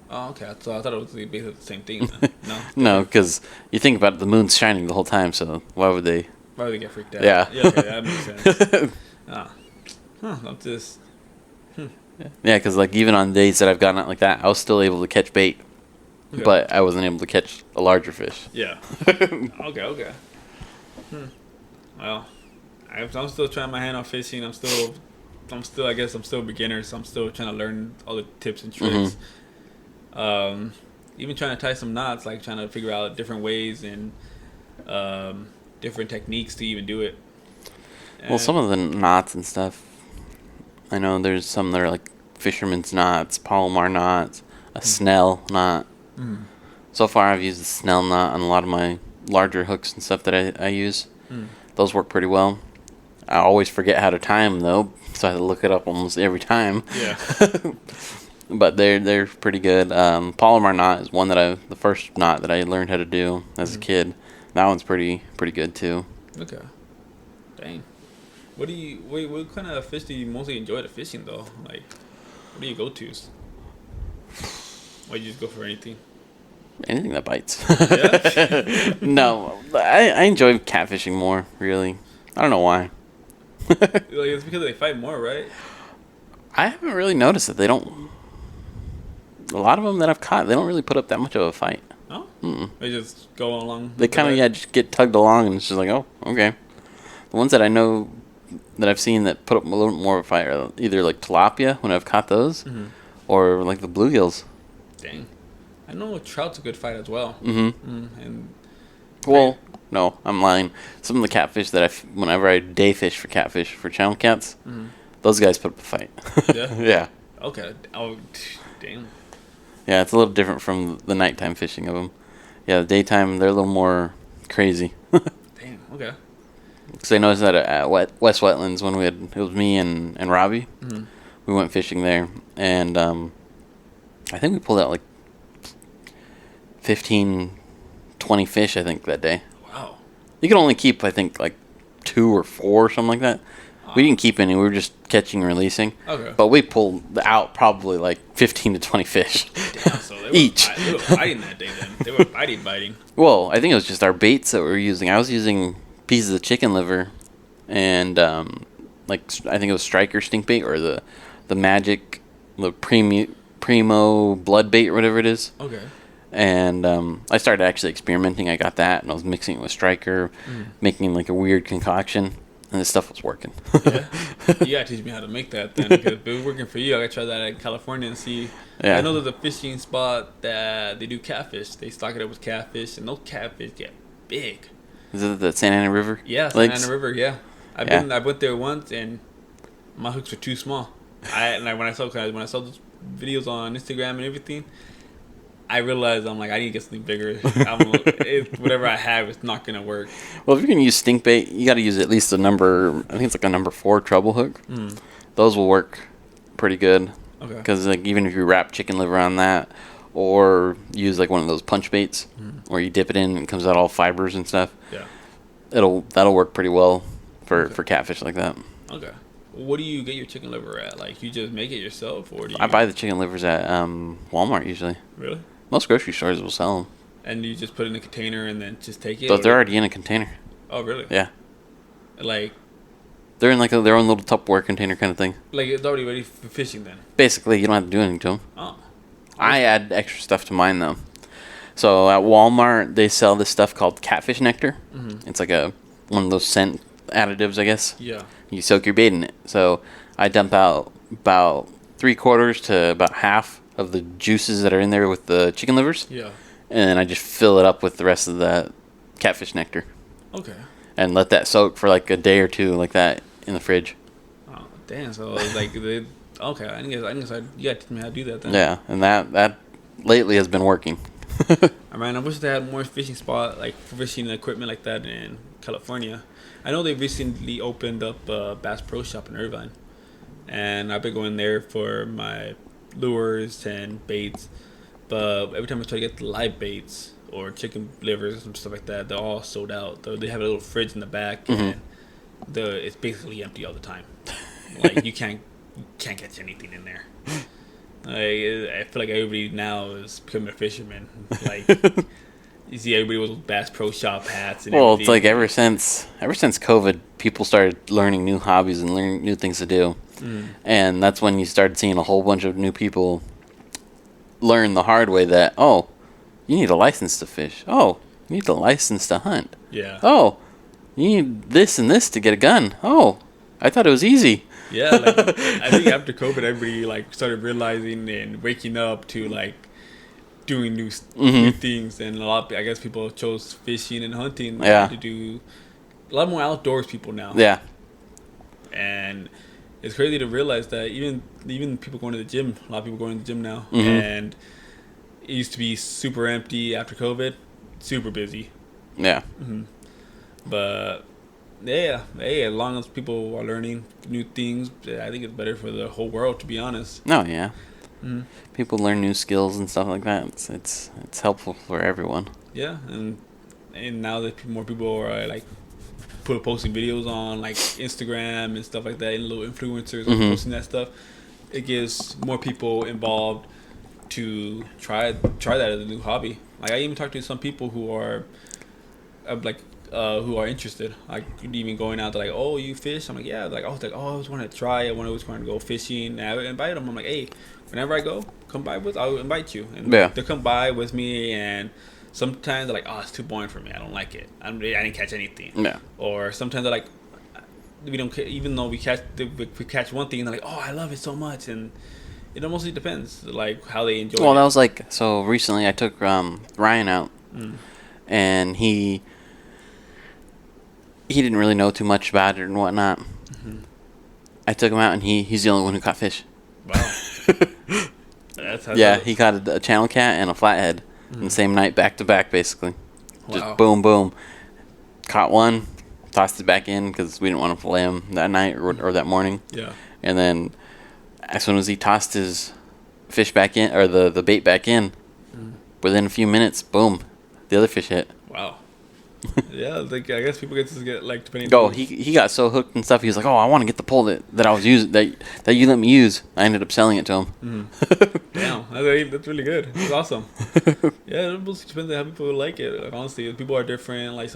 Oh, okay. So I thought it was basically the same thing. Then. No. No, because you think about it, the moon's shining the whole time, so why would they? Why would they get freaked out? Yeah. Yeah. Okay, that makes sense. I'm just. Yeah, because like even on days that I've gone out like that, I was still able to catch bait, Okay. but I wasn't able to catch a larger fish. Yeah. Okay. Well, I'm still trying my hand on fishing. I'm still I'm still, I guess I'm still a beginner, so I'm still trying to learn all the tips and tricks. Even trying to tie some knots, like trying to figure out different ways and different techniques to even do it. Well, some of the knots and stuff, I know there's some that are like fisherman's knots, Palomar knots, a Snell knot. So far, I've used the Snell knot on a lot of my larger hooks and stuff that I use. Those work pretty well. I always forget how to tie them though, so I have to look it up almost every time. Yeah. But they're pretty good. Palomar knot is one that the first knot that I learned how to do as a kid. That one's pretty good too. Okay. Dang. What kind of fish do you mostly enjoy the fishing though? Like, what are your go-tos? Why you just go for anything? Anything that bites. Yeah? No, I enjoy catfishing more. Really, I don't know why. Like, it's because they fight more, right? I haven't really noticed that they don't. A lot of them that I've caught, they don't really put up that much of a fight. No? Mm-mm. They just go along. They kind of just get tugged along, and it's just like, oh, okay. The ones that I know that I've seen that put up a little more of a fight are either like tilapia when I've caught those, or like the bluegills. Dang. I know trout's a good fight as well. And Well, no, I'm lying. Some of the catfish that whenever I day fish for catfish for channel cats, those guys put up a fight. Yeah? Yeah. Okay. Oh, damn. Yeah, it's a little different from the nighttime fishing of them. Yeah, the daytime, they're a little more crazy. Damn, okay. Because I noticed that at West Wetlands, when it was me and Robbie, we went fishing there, and I think we pulled out like 15, 20 fish, I think, that day. Wow. You could only keep, I think, like 2 or 4 or something like that. We didn't keep any. We were just catching and releasing. Okay. But we pulled out probably like 15 to 20 fish. Damn, so they Each. They were fighting that day then. They were biting. Well, I think it was just our baits that we were using. I was using pieces of chicken liver and like I think it was striker stink bait or the magic, the primo blood bait or whatever it is. Okay. And I started actually experimenting. I got that and I was mixing it with striker, making like a weird concoction. And this stuff was working. Yeah. You gotta teach me how to make that then. Because if it was working for you, I gotta try that in California and see. Yeah. I know there's a fishing spot that they do catfish. They stock it up with catfish, and those catfish get big. Is it the Santa Ana River? Yeah, Santa lakes? Ana River, yeah. I went there once, and my hooks were too small. When I saw those videos on Instagram and everything, I realized I need to get something bigger. Whatever I have, it's not gonna work. Well, if you're gonna use stink bait, you got to use at least I think it's like a number 4 treble hook. Those will work pretty good. Okay. Because like even if you wrap chicken liver on that, or use like one of those punch baits, where you dip it in and it comes out all fibers and stuff. Yeah. That'll work pretty well for catfish like that. Okay. What do you get your chicken liver at? Like, you just make it yourself, or do you? I buy the chicken livers at Walmart usually. Really? Most grocery stores will sell them. And you just put it in a container and then just take it? But they're already in a container. Oh, really? Yeah. Like They're in like their own little Tupperware container kind of thing. Like, it's already ready for fishing then? Basically, you don't have to do anything to them. Oh. I add extra stuff to mine though. So at Walmart, they sell this stuff called catfish nectar. It's like one of those scent additives, I guess. Yeah. You soak your bait in it. So I dump out about 3/4 to about half of the juices that are in there with the chicken livers. Yeah. And then I just fill it up with the rest of the catfish nectar. Okay. And let that soak for like a day or two like that in the fridge. Oh, damn. So, like, okay. I guess you got to teach me how to do that then. Yeah, and that lately has been working. I mean, I wish they had more fishing spot, like fishing equipment like that in California. I know they recently opened up a Bass Pro Shop in Irvine, and I've been going there for my lures and baits. But every time I try to get the live baits or chicken livers and stuff like that, they're all sold out. They have a little fridge in the back, and it's basically empty all the time. Like, you can't catch anything in there. I feel like everybody now is becoming a fisherman. Like, you see everybody with Bass Pro Shop hats and Well, everything. it's like ever since COVID, people started learning new hobbies and learning new things to do. And that's when you started seeing a whole bunch of new people learn the hard way that, oh, you need a license to fish. Oh, you need a license to hunt. Yeah. Oh, you need this and this to get a gun. Oh, I thought it was easy. Yeah, like I think after COVID, everybody like started realizing and waking up to like doing new things, and a lot. I guess people chose fishing and hunting to do a lot more outdoors people now. Yeah. And it's crazy to realize that even people going to the gym, a lot of people going to the gym now, and it used to be super empty after COVID, super busy. Yeah. But yeah, hey, as long as people are learning new things, I think it's better for the whole world, to be honest. No, yeah. People learn new skills and stuff like that. It's helpful for everyone. Yeah, and now that more people are like posting videos on like Instagram and stuff like that, and little influencers are posting that stuff, it gives more people involved to try that as a new hobby. Like I even talked to some people who are who are interested, like even going out to like, oh, you fish? I'm like, yeah. Like, oh, I always want to try. I always want to go fishing. And I would invite them. I'm like, hey, whenever I go, come by I'll invite you. And they'll come by with me. And sometimes they're like, oh, it's too boring for me. I don't like it. I didn't catch anything. Yeah. Or sometimes they're like, we don't, even though we catch one thing, and they're like, oh, I love it so much. And it mostly depends, like how they enjoy it. Well, that was like, so recently I took Ryan out, and he didn't really know too much about it and whatnot. I took him out, and he's the only one who caught fish. Wow. He caught a channel cat and a flathead in the same night, back to back, basically. Wow. Just boom, boom. Caught one, tossed it back in because we didn't want to fillet him that night or that morning. Yeah. And then as soon as he tossed his fish back in, or the bait back in, within a few minutes, boom, the other fish hit. Wow. Yeah, like I guess people get like depending. Oh, he got so hooked and stuff. He was like, "Oh, I want to get the pole that I was using that you let me use." I ended up selling it to him. Damn, that's really good. That's awesome. Yeah, it just depends on how people like it. Like, honestly, people are different. Like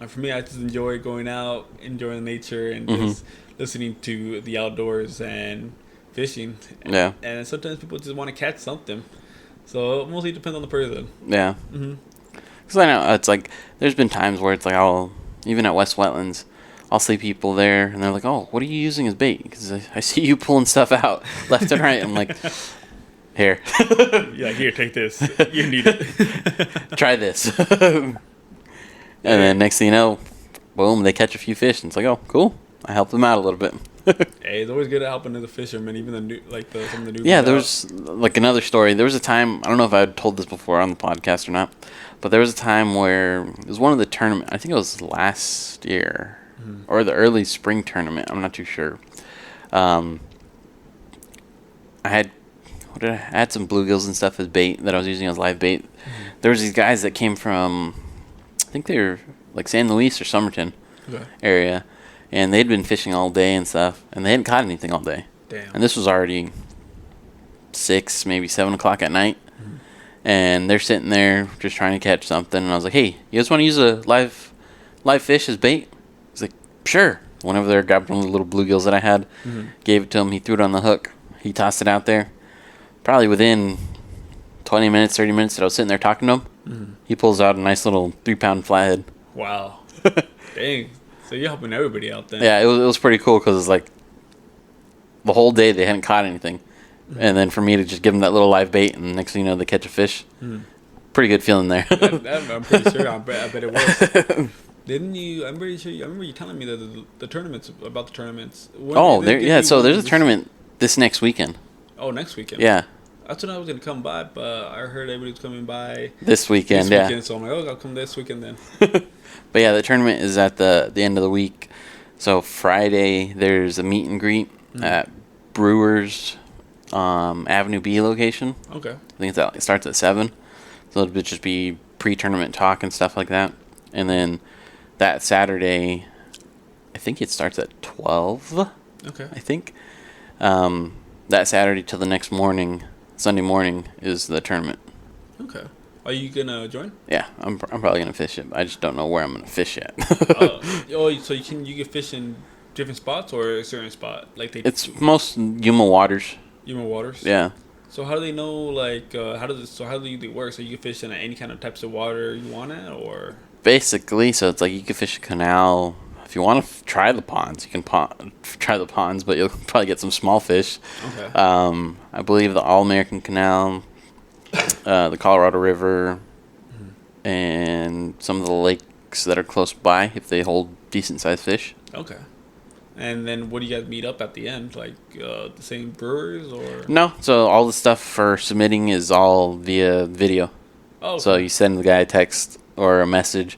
for me, I just enjoy going out, enjoying nature, and just listening to the outdoors and fishing. Yeah. And sometimes people just want to catch something. So it mostly depends on the person. Yeah. Because I know it's like there's been times where it's like even at West Wetlands, I'll see people there and they're like, "Oh, what are you using as bait?" Because I see you pulling stuff out left and right. I'm like, "Here." Yeah, here, take this. You need it. Try this. And then next thing you know, boom, they catch a few fish and it's like, "Oh, cool." I helped them out a little bit. Hey, it's always good at helping the fishermen, even some of the new. Yeah, there was like another story. There was a time, I don't know if I had told this before on the podcast or not, but there was a time where it was one of the tournament. I think it was last year or the early spring tournament. I'm not too sure. I had some bluegills and stuff as bait that I was using as live bait. There was these guys that came from, I think they were like San Luis or Somerton area. And they'd been fishing all day and stuff, and they hadn't caught anything all day. Damn. And this was already 6, maybe 7 o'clock at night. And they're sitting there just trying to catch something. And I was like, "Hey, you guys want to use a live fish as bait?" He's like, "Sure." Went over there, grabbed one of the little bluegills that I had, gave it to him. He threw it on the hook. He tossed it out there. Probably within 20 minutes, 30 minutes that I was sitting there talking to him, he pulls out a nice little 3-pound flathead. Wow. Dang. So you're helping everybody out then. Yeah, it was pretty cool because it's like the whole day they hadn't caught anything. And then for me to just give them that little live bait and next thing you know they catch a fish. Pretty good feeling there. I'm pretty sure. I bet it was. Didn't you? I'm pretty sure. I remember you telling me the tournaments, about the tournaments. So there's a tournament this next weekend. Oh, next weekend. Yeah. That's when I was gonna come by, but I heard everybody's coming by this weekend. So I'm like, oh, I'll come this weekend then. But yeah, the tournament is at the end of the week. So Friday there's a meet and greet at Brewers Avenue B location. Okay. I think it starts at 7. So it'll just be pre-tournament talk and stuff like that. And then that Saturday, I think it starts at 12. Okay. I think. That Saturday till the next morning, Sunday morning, is the tournament. Okay. Are you gonna join? Yeah, I'm probably gonna fish it. I just don't know where I'm gonna fish yet. So you can fish in different spots or a certain spot? It's most Yuma waters. Yuma waters. Yeah. So how do they know? Like, how do they work? So you can fish in any kind of types of water you want it, or? Basically, so it's like you can fish a canal, if you want to try the ponds, you can try the ponds, but you'll probably get some small fish. Okay. I believe the All-American Canal, the Colorado River, and some of the lakes that are close by, if they hold decent-sized fish. Okay. And then what do you guys meet up at the end? Like the same brewers or? No, so all the stuff for submitting is all via video. Oh. Okay. So you send the guy a text or a message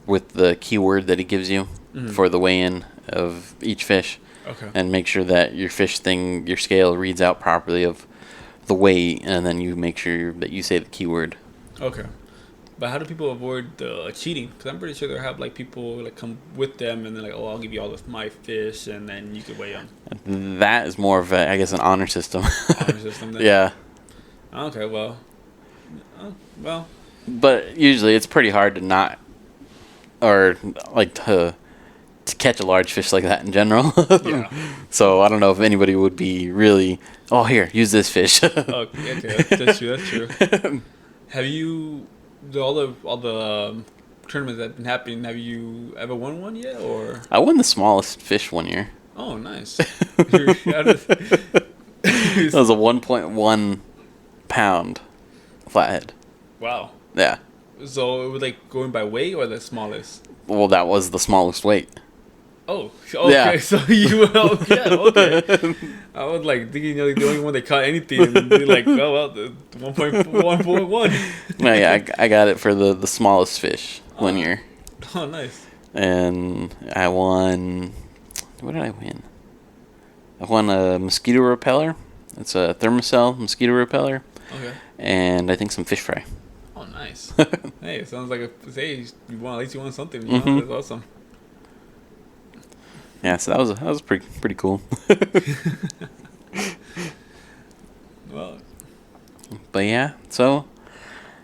with the keyword that he gives you for the weigh-in of each fish. Okay. And make sure that your your scale reads out properly of the weight, and then you make sure that you say the keyword. Okay. But how do people avoid cheating? Because I'm pretty sure they'll have like people like come with them and they're like, oh, I'll give you all of my fish, and then you could weigh them. That is more of I guess, an honor system. Honor system. Then? Yeah. Okay. Well. Well. But usually it's pretty hard to not, or like to catch a large fish like that in general. Yeah. So I don't know if anybody would be really, oh, here, use this fish. Okay. That's true. That's true. Have you all the tournaments that have been happening? Have you ever won one yet, or? I won the smallest fish one year. Oh, nice. That was a 1.1 pound flathead. Wow. Yeah. So it was like going by weight or the smallest? Well, that was the smallest weight. Oh, okay. Yeah. So you were okay. I was like thinking you're like the only one that caught anything, and they're like, oh well, the 1.1. No, yeah, I got it for the smallest fish one year. Oh, nice. And I won. What did I win? I won a mosquito repeller. It's a thermocell mosquito repeller. Okay. And I think some fish fry. Oh, nice. Hey, it sounds like you won, at least you won something. You know? That's awesome. Yeah, so that was pretty cool. Well, but yeah, so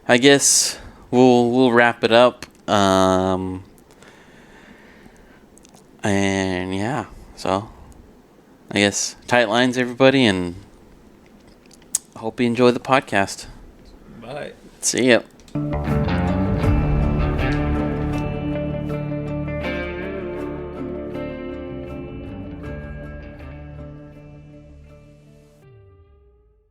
I guess we'll wrap it up. And yeah, so I guess tight lines, everybody, and I hope you enjoy the podcast. bye. See ya.